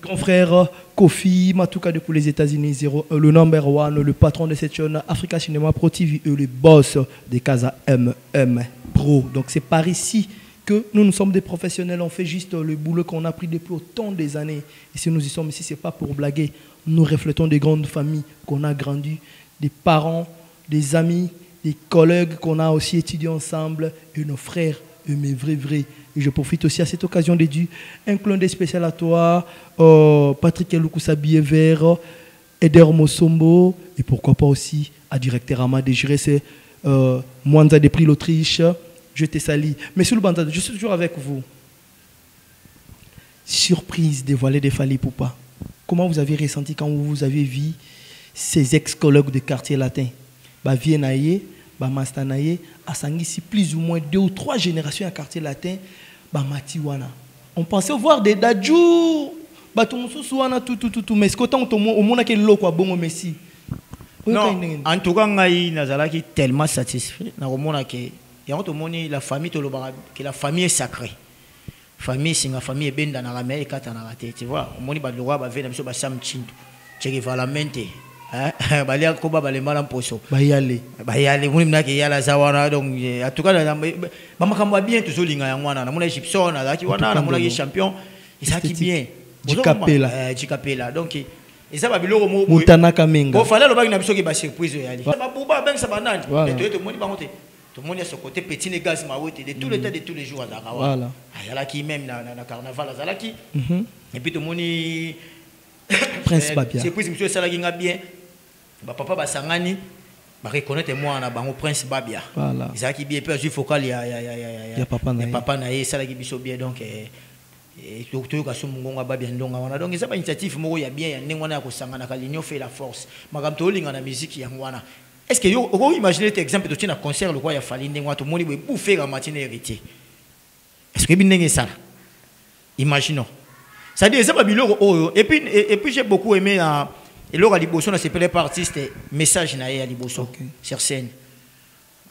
grand frère Kofi Matuka depuis les États-Unis, le number one, le patron de cette chaîne Africa Cinéma Pro TV et le boss de Casa MM Pro. Donc c'est par ici que nous sommes des professionnels, on fait juste le boulot qu'on a pris depuis autant des années. Et si nous y sommes ici, ce n'est pas pour blaguer. Nous reflétons des grandes familles qu'on a grandies, des parents, des amis, des collègues qu'on a aussi étudiés ensemble et nos frères et mes vrais Et je profite aussi à cette occasion de dire un clin d'œil spécial à toi, Patrick Elukusa Bievert, Eder Mosombo, et pourquoi pas aussi à directeur Amad Désiré, c'est Mwanza des prix l'Autriche. Je te salue. Monsieur le Bandade, je suis toujours avec vous. Surprise dévoilée de Fally Ipupa. Comment vous avez ressenti quand vous avez vu ces ex-collègues de quartier latin? Viennaye, Mastanaye, Asangisi, plus ou moins 2 ou 3 générations à quartier latin, Matiwana. On pensait voir des Dadjou, tout, mais est-ce qu'autant au monde a quel lot, bon Messi? Non, en tout cas, je suis tellement satisfait. La famille, la famille est sacrée. Famille, c'est une famille est bien dans la mer et tu vois, on va le roi va venir sur Bassam Chinto. Tu vas la mente. Balia Koba Balemala Poso. Bayale, on n'a qu'il y a la Zawana. Donc, en tout cas, Maman bien tout seul. Mon Égyptien, mon champion. Et ça qui bien. Jikapela. Donc, et ça va bien le mot. Moutana Kamenga. Il fallait le bain qui va surprise. Tout le monde a ce côté petit les gaz de tous les temps de tous les jours à Zarawa. Il y a là qui même dans le carnaval à Zalaki. Et puis tout le monde Prince Babia. C'est puis monsieur Salagi bien. Papa Basangani reconnaître moi en bango Prince Babia. Voilà. Zaki bien peu focal il y a papa naé Salagi biso bien donc et tout ka sumunga Babia ndonga wana donc ça pas initiative moko ya bien ya ndengwana ya kosangana ka l'union fait la force. Magamto linga na musique ya ngwana. Est-ce que vous imaginez cet exemple de un concert le roi a fallu tout le monde bouffer la matinée héritier? Est-ce que vous ça? Imaginons. Ça dit ça et puis j'ai beaucoup aimé et là Liboso na s'appelait par artiste message na ya Liboso sur scène.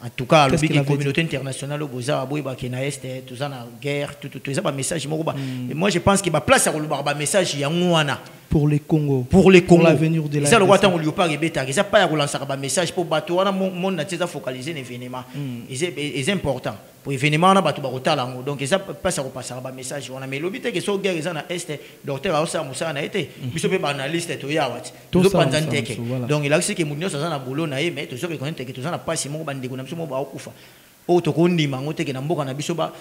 En tout cas le big communauté internationale au Boza aboy ba kena est tout ça na guerre tout ça ba message et moi je pense qu'il va place à le message ya ngwana pour les Congo. Pour l'avenir de la ça le roi tant on lui parle bêta ça pas à lancer un message pour bateau on a monde na teza focaliser l'événement c'est important pour événement on a bateau ba lango donc ça passe à repasser un message on a mais l'obité que so guerre ça na est docteur Osa Musa na été biso pe analyste to ya wat to panzanteke donc il a aussi que munyo ça na boulot na mais to so reconnaître que to ça na pas si mo bande ko na biso mo ba okufa o to kondi mango te ke na mboka na biso ba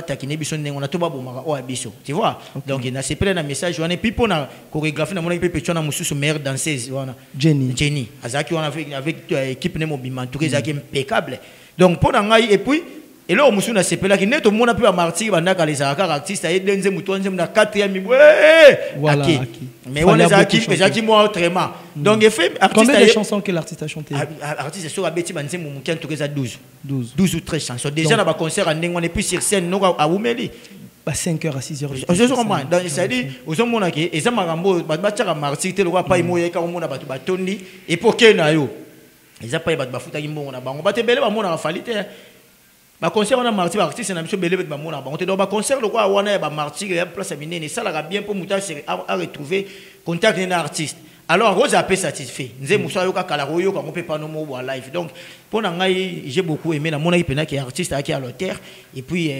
takine biso ndengo na to ba bomaka o biso tu vois donc il a c'est plein na message on est puis pour na chorégraphie na mona pe petona mususu meilleure danseuse wana Jenny azaki on avec équipe ne mobima tout ça qui impeccable donc pour ngai et puis et là mususu na sepela ki neto mona pe martyr bandaka les artistes et denze mutonze na 4e voilà mais on les a moi autrement donc il fait combien de chansons que l'artiste a chanté? Artiste sur abeti banze mu mukian to keza 12 ou 13 chansons déjà na ba concert en ndenge on est plus sur scène no a Umeli 5h à 6h je comprends donc ça dit aux hommes mona ke eza makambo ba tchaka martyr te lo pa imoye ka mona ba batondi et pour que na yo eza pa ba bafuta kimbongo na bango ba te bele ba mona Fally te ba concert on a martyr artiste na biso bele ba mona bango te donc ba concert le quoi on a ba martyr ya place à minene ça la bien pour muta à retrouver contact avec l'artiste. Alors Rose a été satisfait. Nze musa yo ka kala royo ka mo pe pa no mo live. Donc pour ngai j'ai beaucoup aimé la mona ipena qui est artiste qui à l'auteur et puis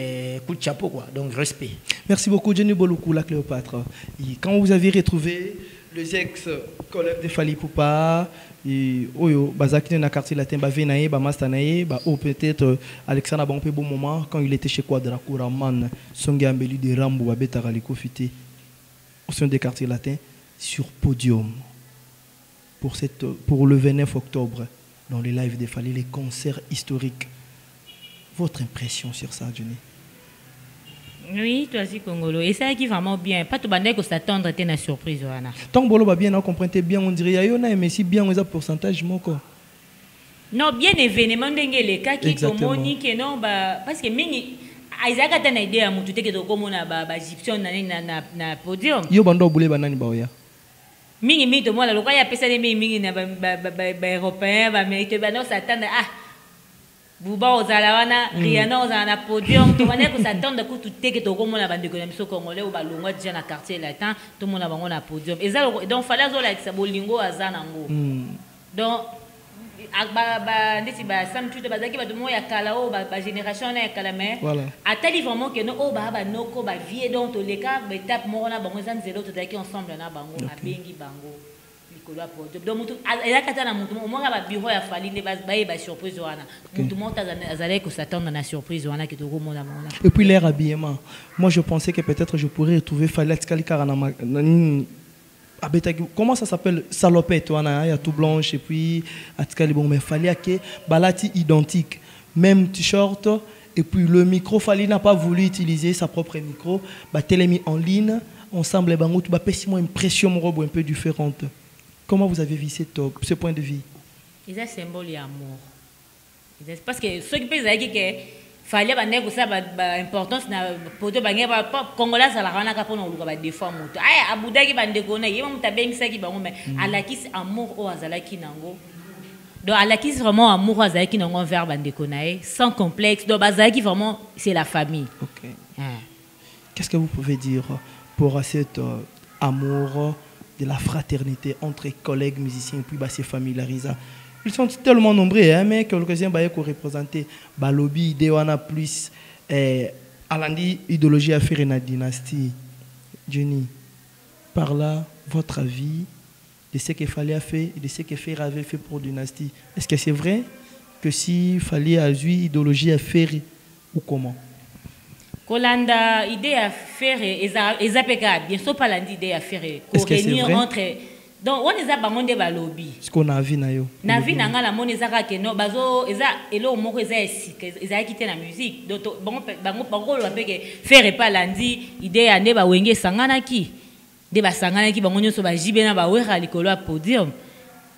coup de chapeau quoi. Donc respect. Merci beaucoup Jenny Boluku la Cléopâtre. Et quand vous avez retrouvé les ex-collègues de Fally Ipupa et oyo bazaki na quartier latin ba Venaye ba Mastanaye ba peut-être Alexandre bon bon moment quand il était chez Quadra Kouraman Songa Ambeli de Rambo ba betara likofité au sein des quartiers latins sur podium pour le 29 octobre dans les lives de Fally, les concerts historiques. Votre impression sur ça, Johnny? Oui, toi aussi, Congolo. Et ça qui vraiment bien. Pas tout le monde s'attendre à une surprise. Tant que vous bien, on comprend bien, on dirait, mais si bien, on a un pourcentage, non, bien événement, les cas qui communiquent, non, parce que Isaac a une idée à mon tout que de Egyptien na podium. Yo bando boulé banani baoya. Mingi de moi la loi ya pesa de mingi na européen ba américain ba non s'attendre buba ozala wana Rihanna ozala na podium to wana ko s'attendre ko tout que to komona bande ko na biso congolais ou ba longwa déjà na quartier latin to mona bango na podium eza donc fallait zo like sa bolingo azana ngo donc ndeti ba sam tuto bazaki ba domo ya kala o ba génération na kala mais atali vraiment que no o ba noko ba vie donc to leka ba étape mo na bango zan zelo to taki ensemble na bango abengi bango donc il y a quand on moi va bureau ya fali ne ba surprise wana tout monde azalé que s'attendre à la surprise wana qui to monde à monde. Et puis l'air habillement, moi je pensais que peut-être je pourrais retrouver Fali Karana. Comment ça s'appelle, salopette, il y a tout blanche et puis bon, mais fallait que balati identique, même t-shirt et puis le micro, Fali n'a pas voulu utiliser sa propre micro, bah télémis en ligne, ensemble bango tu bah une impression robe un peu différente. Comment vous avez vu ce point de vue? C'est un symbole d'amour. Parce que ceux qui pensent que fallait ba nego ça ba importance na poto bange ba congolais ça la rana ka pona uluka ba défend moto ay abudaki ba ndeko na yeba mutabengisa ki bango mais alakis amour o azalaki nango donc alakis vraiment amour azalaki nango envers ba ndeko na sans complexe donc bazalaki vraiment c'est la famille. OK. Qu'est-ce que vous pouvez dire pour cet amour de la fraternité entre collègues musiciens et puis bah ces familles Larisa? Ils sont tellement nombreux, hein, mais quelques-uns qui représentent Balobi, Idéwana plus, Alandi, idéologie à faire une dynastie. Jenny, par là, votre avis de ce qu'il fallait faire et de ce que Fer avait fait pour dynastie. Est-ce que c'est vrai que si fallait avoir idéologie à faire ou comment? Kolanda, idée à faire, bien sûr, pas l'idée à faire, réunir entre. Donc on est à bamonde balobi. Ce qu'on a vu na yo. Na vi na ngala moni zaka ke no bazo eza elo moko eza esika eza quitté la musique. Donc bango lo apeke faire pas landi idée ya ne ba wenge sangana ki. De ba sangana ki bango nyoso ba jibe na ba wera likolo a podium.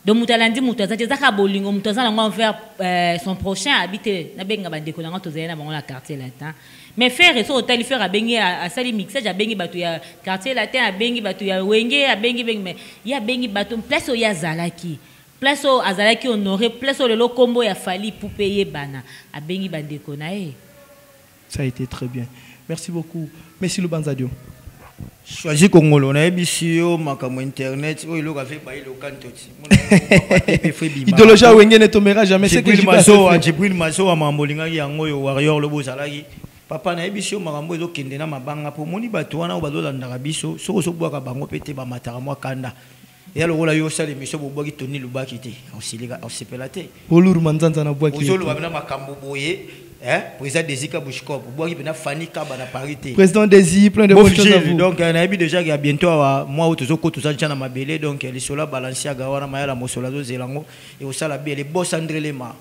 Donc mutalandi mutaza zaka bolingo mutaza na ngwa faire son prochain habiter na benga ba ndeko na ngwa tozela na bango la quartier latin. Mais faire so hôtel faire a bengi a sali mixage a bengi batu ya quartier latin a bengi batu ya wenge a bengi mais ya bengi batu place o ya zalaki place o azalaki honoré place o le combo ya fali pour payer bana a bengi bandeko na e. Ça a été très bien. Merci beaucoup. Merci Lubanzadio. Choisi Congolo na ebisio makamo internet o iloka fait bailler le cantoti. Idéologie wenge ne tombera jamais c'est que Jibril Maso a mambolinga yango yo warrior lo bozalaki. Papa na ebisio makambo ezo kende na mabanga po moni bato wana bazolanda biso soko so bwaka bango pete ba matara mwa kanda ya lokola yo sala emission bo bwaki toni lubaki te osilika osepela te oluru manzanza na bwaki ozolo babina makambo boye président Desika Bushkop bwaki bina Fani Kaba na Paris te président Desi plein de bonnes choses à vous. Donc na ebi déjà qu'il y a bientôt moi autozoko tozanja na mabele donc les sola Balenciaga wana mayala mosola zo zelango et osala bien les boss André Lema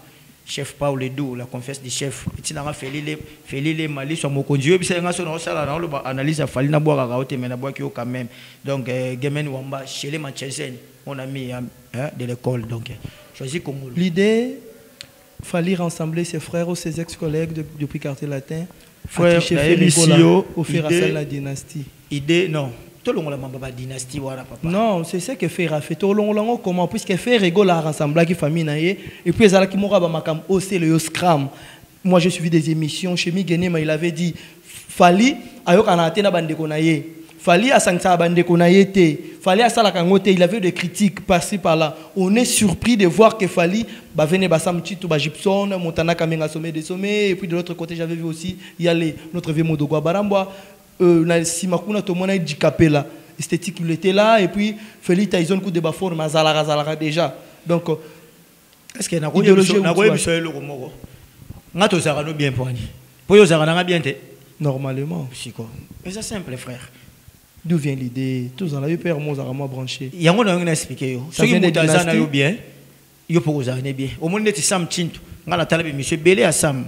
chef Paul Edo la confesse du chef itinanga felile mali so mokonzi yo bisa nga so na sala na lo analyse a fali na boaka ka ote mena boaki yo quand même donc Gemen Wamba chez les Manchester mon ami de l'école donc choisi Congolo. L'idée fallait rassembler ses frères ou ses ex-collègues depuis quartier latin frère au faire à la dynastie. Idée non tout le monde la dynastie voilà papa. Non, c'est ce que Fer a fait tout le long comment puisque Fer rigole à rassembler qui famille naie et puis ça qui m'aura makam aussi le scram. Moi j'ai suivi des émissions chez Migene mais il avait dit fali ayokana tena bandeko naie. Fali à sangsa bandeko naie te. Fali à sala kangote il avait des critiques par-ci par-là. On est surpris de voir que Fali ba venait basam Tito ba Gibson, Montana Kamenga sommet des sommets et puis de l'autre côté j'avais vu aussi il y a notre vieux Modogwa Barambwa. Si makuna to mona dikapela esthétique il était là et puis Feli Tyson coup de ba forme azala déjà donc est-ce que na ko biso le komoko ngato zara no bien poani po yo zara na bien te normalement siko mais c'est simple frère d'où vient l'idée tous en la père mo zara moi branché yango na expliquer yo ce qui mutazana yo bien yo pour zara bien au monde ti Sam Chintu ngala talabe monsieur Belé à Sam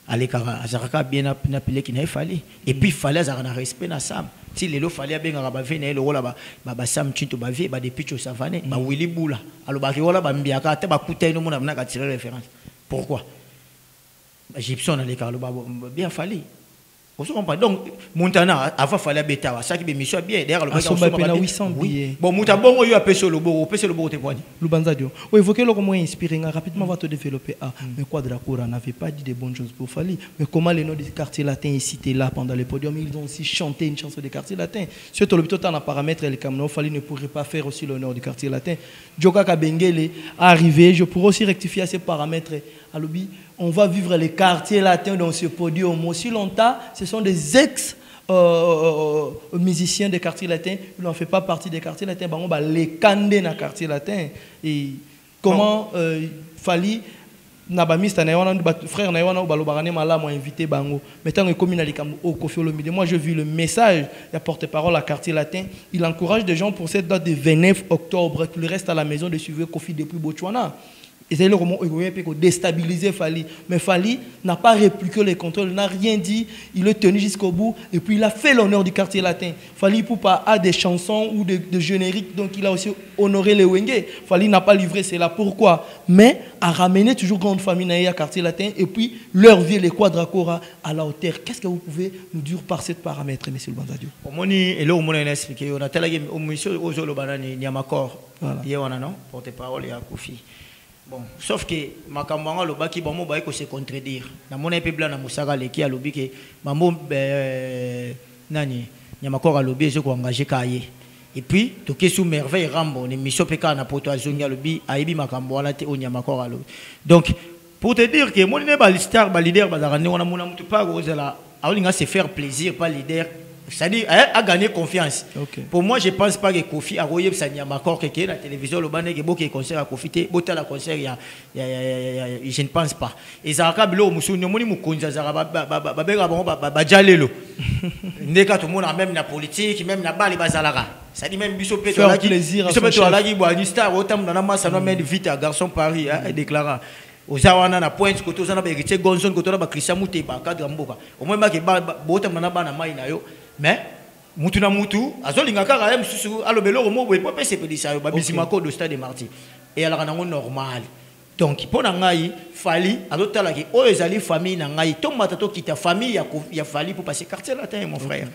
alekara azaraka bien na pile qui n'a fallu et puis fallait azarana respect na Sam si lelo fallait bien ngaba vene le rola ba Sam Chintu ba vie ba depuis cho savane ba Willy Bula alors ba rola ba mbiaka te ba kutai no mona na tirer référence pourquoi Gibson alekara lo ba bien fallu on se comprend donc Montana avant fallait betawa ça qui be mission bien derrière le ba 800 billets bon mutabongo yo apesolo le bobo te poani Lubanzadio oui évoquer le comment inspiré rapidement va te développer mais Quadracora n'avait pas dit des bonnes choses pour Fali mais comment les noms des quartiers latins est cité là pendant les podiums ils ont aussi chanté une chanson des quartiers latins surtout le petit temps en paramètre les Camino Fali ne pourrait pas faire aussi l'honneur du quartier latin Djoka Kabengele arrivé je pourrais aussi rectifier à ces paramètres à l'obi on va vivre les quartiers latins dans ce podium aussi longtemps ce sont des ex musiciens des quartiers latins, il n'en fait pas partie des quartiers latins, bango ba les candés dans quartier latin. Et comment Fally Nabamista frère Naïwana ou Balobarane Mala m'a invité bango. Maintenant comme il a au Kofi Olomide. Moi je vis le message, il porte-parole à quartier latin. Il encourage des gens pour cette date de 29 octobre qu'il reste à la maison de suivre Kofi depuis Botswana. Et c'est le moment où il a déstabilisé Fally. Mais Fally n'a pas répliqué les contrôles, n'a rien dit. Il est tenu jusqu'au bout. Et puis il a fait l'honneur du quartier latin. Fally Ipupa a des chansons ou de génériques. Donc il a aussi honoré les Wenge. Fally n'a pas livré cela. Pourquoi? Mais a ramené toujours grande famille à quartier latin. Et puis leur vie, les Quadracora à la hauteur. Qu'est-ce que vous pouvez nous dire par cette paramètre, monsieur le Banzadio? Et là, on a expliqué. On a tellement de monsieur Ozolo Banani, Niamakor. Il y a un porte-parole et à Kofi. Bon, sauf que Makambanga lobaki bamo ba ko se contredire. Na mona pe blanc na musaka leki a lobi ke mambo nani Nyamakora lobi je ko engager kaye. Et puis to ke sous merveille rambo ni mission pe ka na poto azonga lobi aibi makambo wala te o Nyamakora lobi. Donc pour te dire que mon ne ba star ba leader ba zakane wana mona mutu pa ko zela alinga se faire plaisir pas leader. C'est-à-dire à gagner confiance. Okay. Pour moi, je ne pense pas que Kofi a royé Nyamakor qui est la télévision, le banné qui est concert à Kofi, bota la concert, je ne pense pas. Et Zaraka Bilo, Moussou, Nomoni Moukounza, Bajalelo. Neka tout le monde a même la politique, même la balle et Bazalara. Ça dit même Bissot Péto, Bissot Péto, Alagi, Boanista, autant dans la masse, ça met vite à Garçon Paris, déclarant. Aux Awana na pointe côté aux Anaba héritier Gonzon côté là Christian Mouté ba cadre mboka au moins ba ke ba bota mana ba na mai na yo mais mutu na mutu azolinga kaka ya mususu alobelo mo bo pe se pedisa yo ba bisimako do stade de Martyrs et ala kana normal donc pour ngai Fally azotala ki o ezali famille na ngai to mata to kita famille ya Fally pour passer quartier latin mon frère.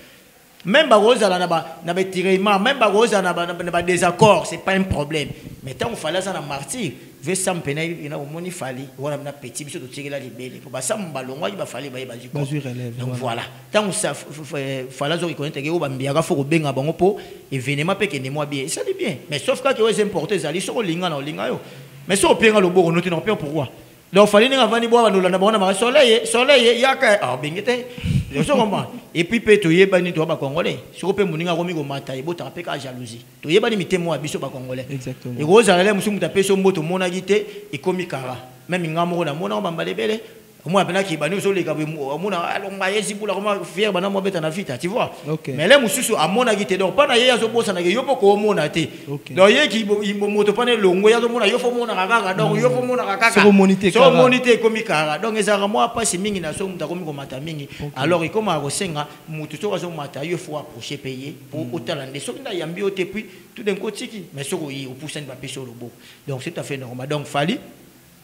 Même Barosa na ba tirement, même Barosa na ba désaccord, c'est pas un problème. Mais tant on fallait ça na Martyrs, veut ça me peine il na au moni Fally, voilà na petit biso to tirer la libelle. Pour ba ça mbalongwa il ba Fally ba ba jiko. Donc voilà. Tant on ça fallait zo reconnaître que o ba mbiaka faut benga bango po événement pe que ne moi bien. Ça dit bien. Mais sauf que les importés zali so linga na linga yo. Mais so penga lo boko no tino pourquoi? Donc Fally ninga vani boa no na ba na soleil yaka ah bengete. Et puis peut yebani to ba congolais soko pe muninga komi ko mata e bota pe ka jalousie to yebani mitemo biso ba congolais exactement e roza la musu mutape so moto mona gite e komi kara même ngamo na mona ba mbalebele moi pena ki bani so le ka mona alonga yezi bula ko fier bana mo beta na vita tu vois mais les mususu amona gite donc pas na ye azo bosa na yo poko mona te donc ye ki moto pane longo ya zo mona yo fo mona kaka donc yo fo mona kaka so monité komi kara donc ezara moi pas si mingi na so muta komi ko mata mingi alors il comme a rosenga mutu to zo mata yo faut approcher payer pour otalande so nda yambi ote puis tout d'un côté qui mais so yi au pousse ba peso lobo donc c'est tout à fait normal donc Fally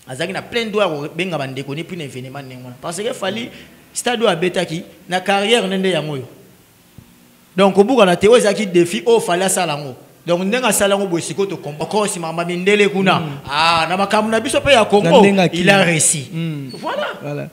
azaki na plein droit benga bande koni puis événement nengona parce que Fally stade a betaki na carrière nende ya moyo donc obuka na teo ezaki défi o Fally salango donc ndenga salango bosiko to kombo si mama mindele kuna na makamu na biso pe ya Congo il a réussi voilà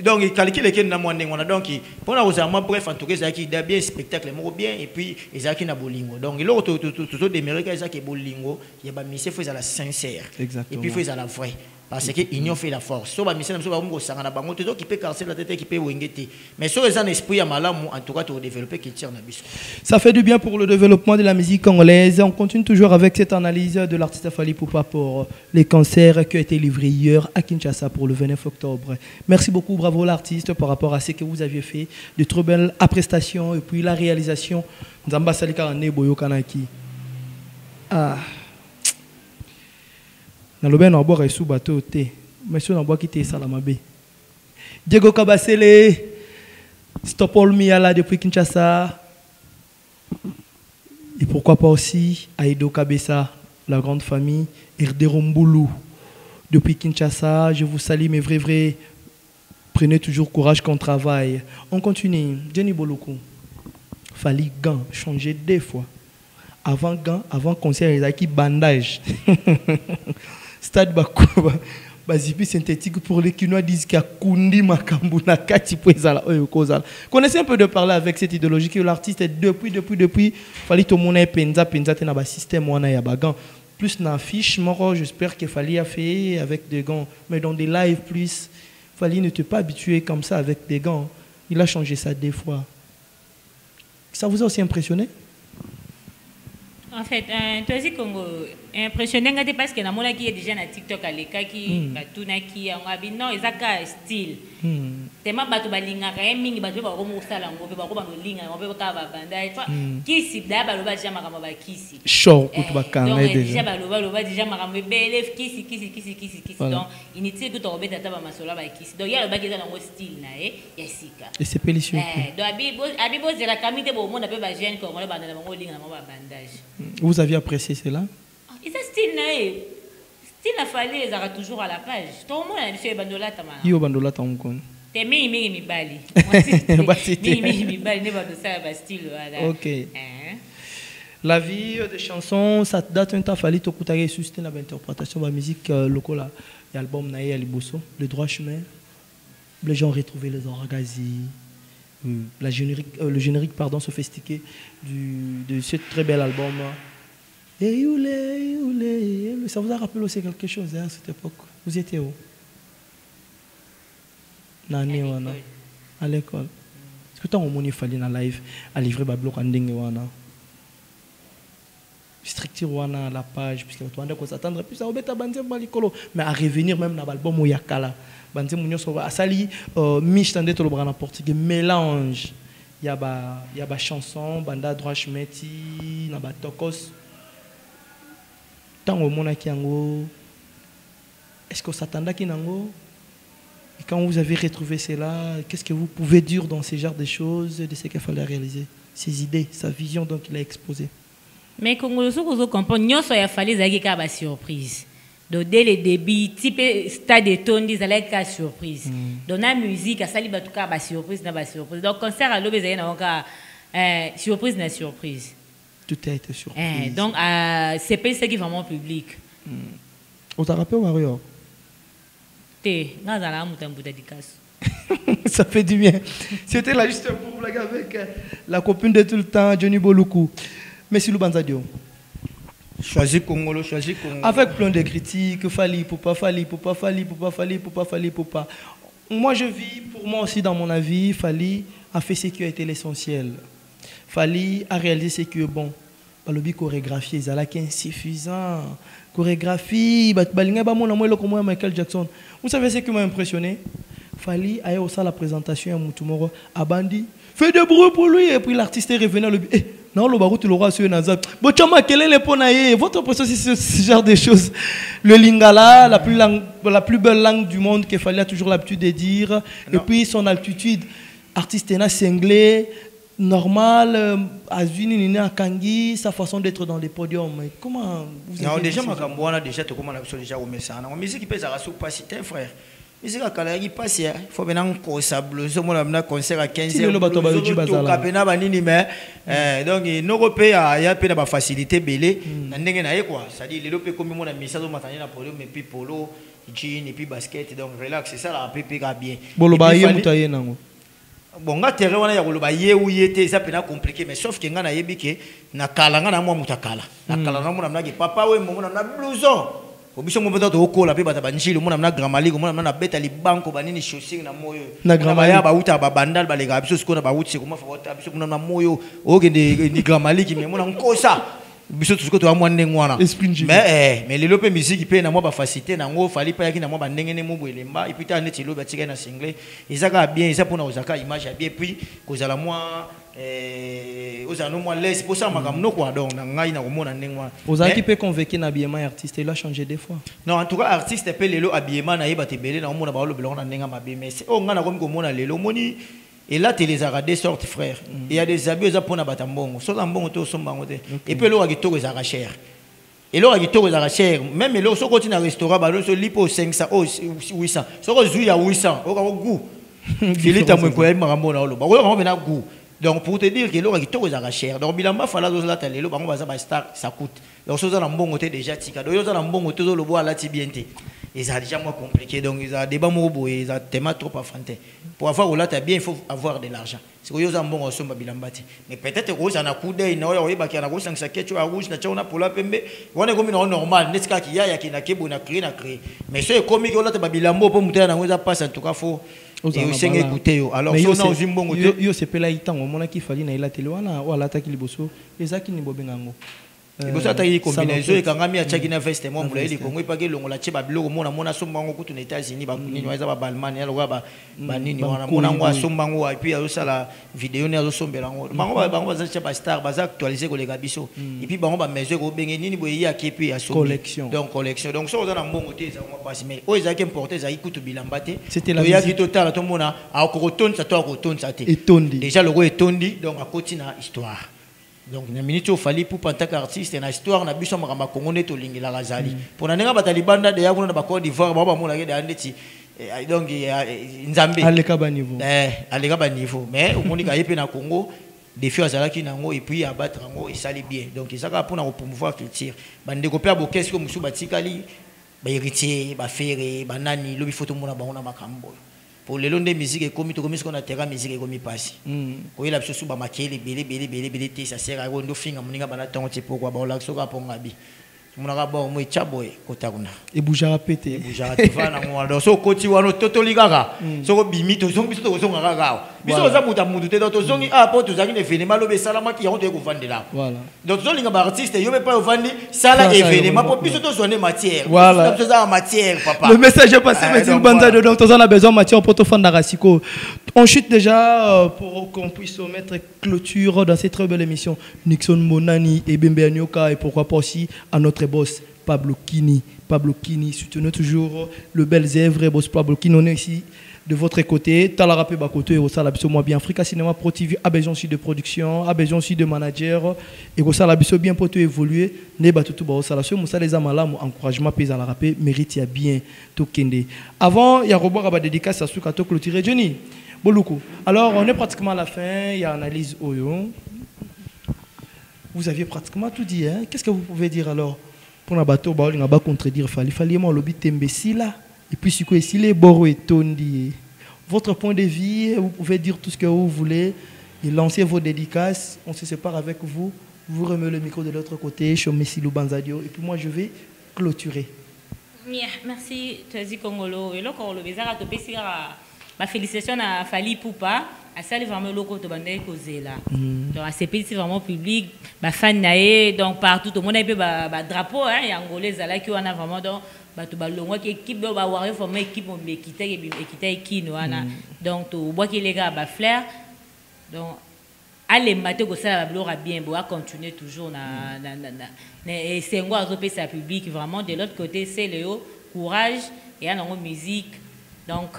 donc il calcule que na mwande ngona donc pour na osama bref en tout cas ezaki da bien spectacle mo bien et puis ezaki na bolingo donc il auto tout démérite ezaki bolingo ya ba mission faut la sincère et puis faut la vraie parce que union fait la force so ba mission so ba ngo sangana bango to qui peut casser la tête qui peut wengete mais so les en esprit ya malamu en tout cas to développer culture na biso. Ça fait du bien pour le développement de la musique congolaise. On continue toujours avec cette analyse de l'artiste Fally Ipupa pour les concerts qui ont été livrés hier à Kinshasa pour le 29 octobre. Merci beaucoup, bravo l'artiste par rapport à ce que vous aviez fait, de très belles prestations et puis la réalisation Nzamba Salika Neboyo Kanaki. Na lobe na boire sous bateau té monsieur na boire qui té salamabe Diego Kabasele Stopol Miala depuis Kinshasa et pourquoi pas aussi Aïdo Kabessa la grande famille Erdero Mbulu depuis Kinshasa. Je vous salue mes vrais prenez toujours courage qu'on travaille. On continue. Jenny Boluku Fally gant changer deux fois avant gant avant concert les acquis bandage stade bakuba bazipi synthétique pour les Kinois disent qu'il y a kundi makambu na kati poezala oyo kozala. Connaissez un peu de parler avec cette idéologie que l'artiste est depuis Fally to mona penza te na ba système wana ya bagan plus na fiche moro j'espère que Fally a fait avec des gants mais dans des lives plus Fally ne t'est pas habitué comme ça avec des gants. Il a changé ça deux fois. Ça vous a aussi impressionné? En fait, toi aussi, Congo, impressionné parce que dans qui est déjà na TikTok à l'école qui batuna qui on a non ils a style. Tellement batu balinga mingi batu ba komo sala ngobe ba ko ba no linga ngobe ka ba banda et kisi da ba loba déjà makamba ba kisi. Chaud kutu ba kanga déjà. Déjà ba loba déjà makamba bele kisi. Donc initié que to obeta ta ba masola ba kisi. Donc ya loba ki za ngo style na ya sika. Et c'est délicieux. Donc abibo zela kamite bo mona pe ba jeune ko ngole ba na ngo linga na ba bandage. Vous aviez apprécié cela? Et ça style nae. Style a fallu les aura toujours à la page. Tout le monde a fait bandola tamana. Yo bandola tamukon. Te mi bali. Mi bali ne ba de ça ba style voilà. OK. La vie des chansons, ça date un temps fallu to kutare sustain la interprétation de la musique locale. L'album nae à Liboso, Le Droit Chemin. Les gens ont retrouvé les orgazi. Le générique pardon, sophistiqué de ce très bel album. Et ça vous a rappelé aussi quelque chose à cette époque? Vous étiez où? À l'école. Est-ce que tu as un fallu dans live à livrer Bablo Kanding wana? Structure wana la page puisque tu as s'attendre plus à obeta banze balikolo mais à revenir même dans l'album où yakala banze munyo so asali miche tande to le bras en portugais mélange y a ba chanson banda droit chemeti na ba tokos tango mona kiango est-ce que s'attendait ki nango et quand vous avez retrouvé cela qu'est-ce que vous pouvez dire dans ce genre de choses de ce qu'il fallait réaliser ses idées sa vision donc il a exposé. Mais Congolais, ce que vous comprenez, il a fallu une surprise. Donc, dès le début, type stade de ton, ils allaient une surprise. Donc, la musique, ça lui a surprise, surprise. Donc, concert à l'obé, il y a une surprise, une surprise. Tout a été surprise. Donc, c'est pas ce qui est vraiment public. On t'a rappelé au Mario? Ça fait du bien. C'était là juste pour blaguer avec la copine de tout le temps, Johnny Boluku. Merci Lubanzadio. Choisir Congolo. Avec plein de critiques, Fali, Poupa. Moi je vis, pour moi aussi dans mon avis, Fali a fait ce qui a été l'essentiel. Fali a réalisé ce qui est bon. Balobi chorégraphie, ils allaient insuffisant. Chorégraphie, Michael Jackson. Vous savez ce qui m'a impressionné? Fali a eu aussi la présentation à Moutoumoro. Abandi, fait de bruit pour lui. Et puis l'artiste est revenu à lui. Non, le barou, tu l'auras sur Nazab. Bochama, quel est le ponaïe? Votre impression, c'est ce genre de choses. Le lingala, la plus belle langue du monde qu'il fallait toujours l'habitude de dire. Non. Et puis son altitude. Artiste est cinglé, normal, Azuni, Nina, Kangi, sa façon d'être dans les podiums. Mais comment vous avez déjà, Makambouana, déjà, tu commences déjà au message. La musique qui pèse à la soupacité, frère. Musique à Kalagi passe, il faut venir en concert, un concert à 15 heures. Donc, il y a peu de facilité belé. C'est-à-dire, les lopes comme mon ami, ça doit m'attendre à polo, mais puis polo, jean et puis basket. Donc, relax, c'est ça, la PP bien. Bon, on a terre, on a yé ou yété, ça peut être compliqué, mais sauf que on a yébike, na kalanga na moi mutakala. Na kalanga mon amna papa ouais mon amna blouson. Obiso mo beta to ko la pe bata banjilo mon amna gramali ko mon amna beta li banko banini chaussing na moyo. Na gramali ba uta ba bandal ba lega biso ko na ba utse ko ma fa wata biso mon amna moyo o ke ni gramali ki me mon nkosa. Biso tout ko to amwa ndengwana. Mais les lopé musique pe na moi ba facilité na ngo fali pa yaki na moi ba ndengene mo bwelemba et puis ta neti lo ba tika na single. Ezaka bien, ça pour na ozaka image bien puis kozala moi ozano moi laisse pour ça makamno quoi donc na ngai na komona ndengwana. Ozaki pe convaincu na habillement artiste il a changé des fois. Non, en tout cas artiste pe lelo habillement na yeba te belé na komona ba lo belonga na ndenga mabe mais oh ngana komi komona lelo moni. Et là, tu les as des sortes, frère. Il y a des habits pour Nabatambongo. Soit en bon, et puis l'eau a gâteau les arrachères. Et l'eau a gâteau les arrachères. Même l'eau, si on continue à restaurer, bah, l'eau, lipo 500, 800. Si on joue à 800, on a un goût. Il est à mon coin, on a un goût. Donc, pour te dire que l'eau a gâteau les arrachères. Donc, il a fallu que l'eau, ça coûte. Donc, si on a un bon côté déjà, donc, on a un bon côté, le bois à la tibiente. ils ont déjà moins compliqué. Donc, ils ont des débat mobile, ils ont tellement trop affronté. Pour avoir au bien, il faut avoir de l'argent. C'est que ils ont bon ensemble bilambati. Mais peut-être que ils ont un coup d'œil, non, ils ont un coup de saquette, rouge, na chona pour la pembe. On est comme normal, n'est-ce qu'il y a qui n'a qu'à na créé. Mais c'est comme ils ont la bilambo pour monter dans les passe en tout cas faut. Et aussi écouter. Alors, si on a un bon côté, yo c'est pas là il temps, on a qui fallait na il a télé ou à l'attaque liboso. Les aki ni bobengango. Il faut s'attaquer les combinaisons et quand on a mis à checker une veste, moi, je dis qu'on pas que l'on l'a tchèba bleu, on a son bango aux États-Unis, bah, nous avons balman, il y a le roi, bah, nous avons son bango et puis il y a aussi la vidéo, nous avons son belango. Bango, bango, ça c'est pas star, bah, actualiser les gabisso. Et puis bango, bah, mesure au bengeni, ni boyer à qui puis à son collection. Donc collection. Donc ça, on a un bon côté, ça on va passer. Mais aux États importés, ça écoute bilambate. C'était la musique. Il y a qui total, tout le monde a retourne, ça doit retourner, ça étondi. Déjà le roi est tondi, donc à côté na histoire. Donc, il y a fallu pour en tant qu'artiste, une histoire, on a vu ça, on a vu ça, on a vu pour les Taliban, on a vu Côte d'Ivoire, on a vu donc, Nzambe. À l'écart niveau. À l'écart niveau. Mais, au monde, il y a Congo, des filles à qui n'ont et puis à battre, et ça allait bien. Donc, c'est ça pour promouvoir la culture. Les découpés, qu'est-ce que Moussou Batikali, héritier, ferré, nani, le photo, on a macambo. Pour les longs de musique et comme ce qu'on a terrain musique et comme il passe. Oui, la chose sur maquiller les bélé, ça sert à rendre fin à mon gars bana tant pourquoi bah là sur rapport ngabi. Mon arabe moi chaboy kotakuna. Et boujara pété. Boujara tifana moi donc so koti wano totoli gaga. So bimi to zongi to zonga gaga. Biso za muta mutu te to zongi ah po to zangi ne événement lo be salama ki on te ko vendre là. Voilà. Donc zo linga ba artiste yo be pas vendre sala événement pour biso to zoner matière. Voilà. Biso za matière papa. Le message est passé mais il banda de donc on a besoin matière pour te fanda rasiko. On chute déjà pour qu'on puisse mettre clôture dans cette très belle émission. Nixon Monani et Bembe Anyoka et pourquoi pas aussi à notre boss Pablo Kini. Pablo Kini, soutenez toujours le bel et vrai boss Pablo Kini. On est ici de votre côté. Talarapé Bakoto et Rosa moi bien. Africa Cinéma Pro TV a besoin aussi de production, a besoin aussi de manager. Et Rosa Labiso bien pour tout évoluer. Ne batutu ba Rosa Labiso Moussa les amala encouragement paysan la rapé mérite ya bien tout kende. Avant il y a Robert ba dédicace à Soukato clôturer Johnny. Boluku. Alors on est pratiquement à la fin. Il y a analyse Oyo. Vous aviez pratiquement tout dit. Hein? Qu'est-ce que vous pouvez dire alors? Pour un bateau, il n'a pas contredire. Il fallait moi lobby tembesi là. Et puis si les boro et tondi. Votre point de vue, vous pouvez dire tout ce que vous voulez et lancer vos dédicaces. On se sépare avec vous. Vous remettez le micro de l'autre côté, chez Messilou Banzadio. Et puis moi je vais clôturer. Merci, Twazi Kongolo. Et là, quand on le bizarre, ma félicitation à Fali Poupa. À ça, vraiment loco de bande causé là. Donc à ces pays c'est vraiment public, ma fan naé donc partout tout le monde a un drapeau hein, et angolais là qui on a vraiment donc bah tout balongo qui équipe ba voir former équipe on quitter qui nous donc tu vois que les gars ba flair donc allez mater que ça va bien boire continuer toujours et c'est un gros ça public vraiment de l'autre côté c'est le courage et en musique donc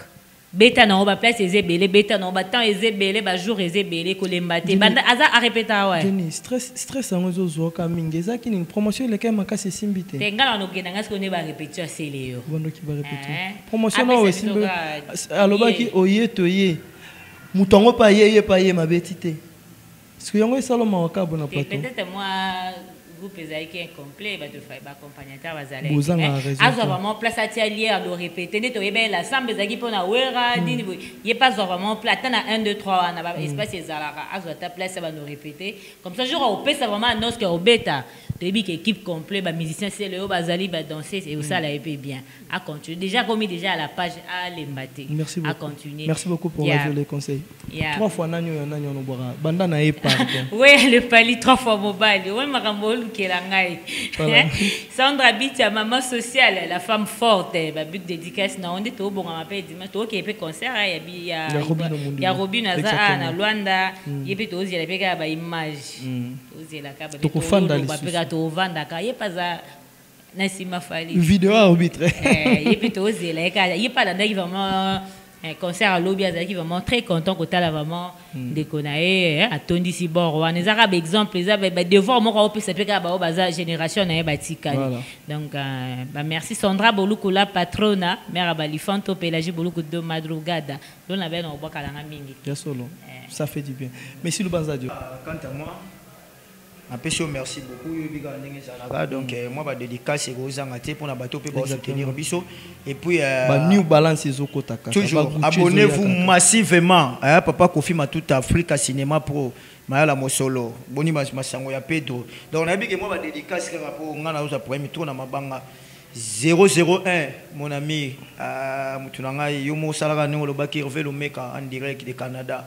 beta na ba place ezebele beta na ba temps ezebele ba jour ezebele ko le maté banda aza a répéter ouais Jenny stress ngozo zo ka mingeza ki ni promotion le kema ka se simbite te ngala no kena ngasko ne ba répéter c'est le yo bondo ki ba répéter promotion na we simbe aloba ki oye toye mutongo pa ye ma betité est-ce que yango saloma ka bona plateau peut-être moi groupe qui est incomplet, de faire accompagnateur bazalé. Azo vraiment place à tialier à le répéter. Ne toye ben la sambe zaki pona wera ni y pas vraiment place na 1 2 3 na ba espace ezalaka. Azo ta place ça va nous répéter. Comme ça jour au pesa vraiment annonce que au bêta. Debi que équipe complet ba musicien c'est le bazali ba danser et ça la épée bien. À continuer. Déjà commis déjà à la page à l'embaté. Merci beaucoup. À continuer. Merci beaucoup pour les conseils. 3 fois nanyo no bora. Banda na e pardon. Oui, le pali 3 fois mobile. Oui makambo Sandra Bitia, maman sociale, la femme forte, but dédicace, on est au bon appel dimanche, qui est concert, il y a Robin Naza, na Luanda, il y a aussi la péga image. Vidéo arbitre. Il y a pas d'année vraiment. Un concert à Lobby qui vraiment très content que tu as vraiment déconné à Tondi Sibor on les arabes exemple les arabes devoir moi on peut se faire à génération na batika donc merci Sandra Boluku la patrona mère Balifanto Pélagie Boluku de madrugada on avait on boit kalanga mingi bien solo ça fait du bien merci le Banzadio quant à moi merci beaucoup. Donc, moi, je dédicace pour la bateau pour soutenir Bisso. Et puis, New Balance, toujours, abonnez-vous massivement. Papa Kofi m'a tout Afrique Cinéma Pro. Mayala Mosolo. Boni Masango ya Pedro. Donc, on a dit que moi, je dédicace pour le premier tour dans ma banga. 001, mon ami, Moutunanga, Yomo Salaga, nous, le Baki, le mec en direct de Canada.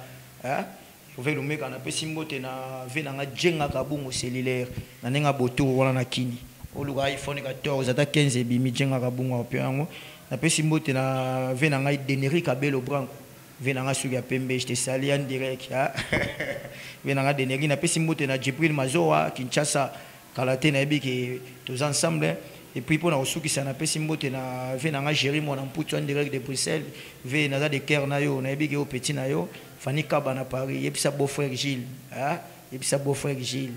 Le mec en appel Simbote na venanga Djenga Kabungo cellulaire, Nanenga Boto, Wala Nakini. Au lugar iPhone 14, ata 15 et bimi Djenga Kabungo au piano. Appel Simbote na venanga Deneri Kabelo Branco. Venanga Suga Pembe, je te sali en direct. Venanga Deneri, na appel Simbote na Djibril Mazoa, Kinshasa, Kalate Nabi, tous ensemble. Et puis pour nous qui s'en appelle Simbote na venanga Jérémy mon amputu en direct de Bruxelles, venanga de Kernayo, Nabi au petit nayo. Fanny Kabana Paris, et puis sa beau-frère Gilles, et puis sa beau-frère Gilles,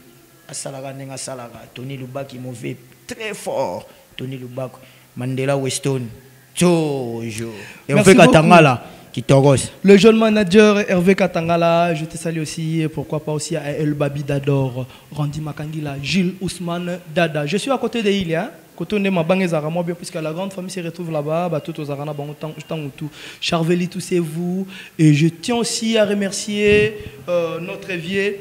Asalaga Nenga Salaga, Tony Lubak, il mauvais très fort, Tony Lubak, Mandela Weston, toujours. Hervé Katangala, qui t'orose. Le jeune manager Hervé Katangala, je te salue aussi, et pourquoi pas aussi à El Babi Dador, Randy Makangila, Gilles Ousmane Dada. Je suis à côté de Ilia. Côté de ma banque Zaramo, bien puisque la grande famille se retrouve là-bas, tout aux Arana, tout. Charveli, tous c'est vous. Et je tiens aussi à remercier notre vieux,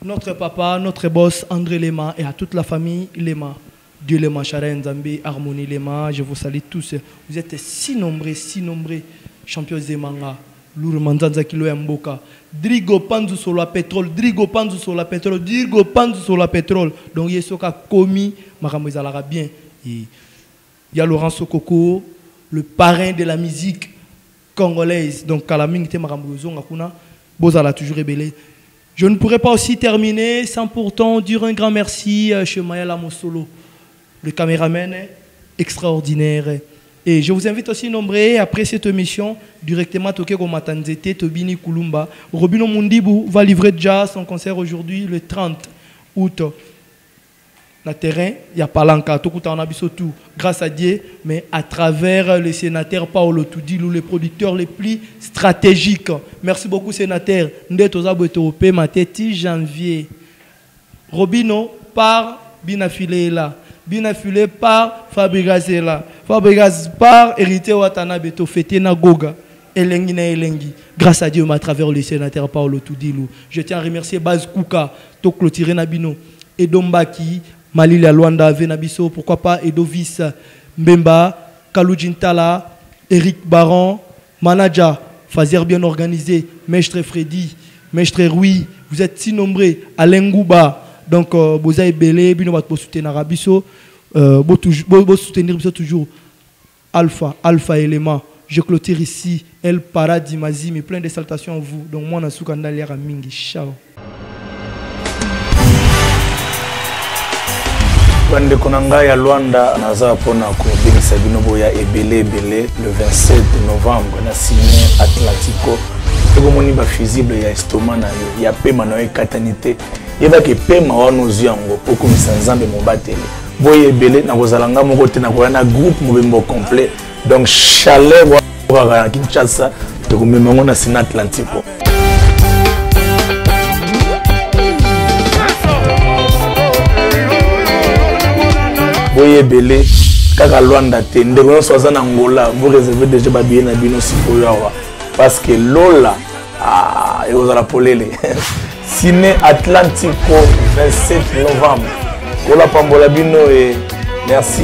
notre papa, notre boss André Lema et à toute la famille Lema. Dieu Lema, Charen, Zambé, Harmonie Lema, je vous salue tous. Vous êtes si nombreux, champions de manga. Lourmanzanza Kilo Mboka. Drigo Panzu sur la pétrole, Drigo Panzu sur la pétrole, Drigo Panzu sur la pétrole. Donc, il y a ce qu'a commis, Maramouizalara bien. Il y a Laurent Sokoko, le parrain de la musique congolaise. Donc, Kalaming te Maramouizon, Akuna, Bozala toujours rébellé. Je ne pourrais pas aussi terminer sans pourtant dire un grand merci chez Mayala Mosolo, le caméraman extraordinaire. Et je vous invite aussi nombreux, après cette émission, directement Toke Gomatanzete, Tobini Kulumba. Robino Mundibu va livrer déjà son concert aujourd'hui, le 30 août. Le terrain, il y a Palanka, Tokuta tout, grâce à Dieu, mais à travers le sénateur Paolo Toudilou, les producteurs les plus stratégiques. Merci beaucoup, sénateur. Ndetozabo Etoopé, Mateti, janvier. Robino par Binafile là. Binafile par Fabregas là. Fabregas par Hérité Watanabe to fêté na Goga. Elengi na Elengi. Grâce à Dieu, mais à travers le sénateur Paolo Toudilou. Je tiens à remercier Baz Kouka, to clôturer Nabino. Edombaki, Malila Luanda, Venabiso, pourquoi pas Edovis, Mbemba, Kaloujintala, Eric Baron, Manaja, Fazer bien organisé, Mestre Freddy, Mestre Rui, vous êtes si nombreux, Alain Gouba, donc Boza et Belé, Bino va soutenir Arabiso, soutenir toujours Alpha élément. Je clôture ici, El Paradis Mazimi, plein de salutations à vous. Donc moi, Nasuka Ndaliara Mingi, ciao. Bande konanga ya Luanda naza pona ko bingisa binobo ya ebele le 27 novembre na signé Atlantico ego moni ba fusible ya estoma na yo ya pema na katanite yeba ke pema wano ziango okumisa nzambe mobatele boye ebele na kozalanga moko te na ko na groupe mobembo complet donc chaleur wa Kinshasa to komemango na signé Atlantico. Boye belé kaka Luanda te ndeko soza na Angola vous réservez déjà ba bien na bino sikoyo awa parce que lola et vous allez polele Ciné Atlantico 27 novembre kola pambola bino et merci.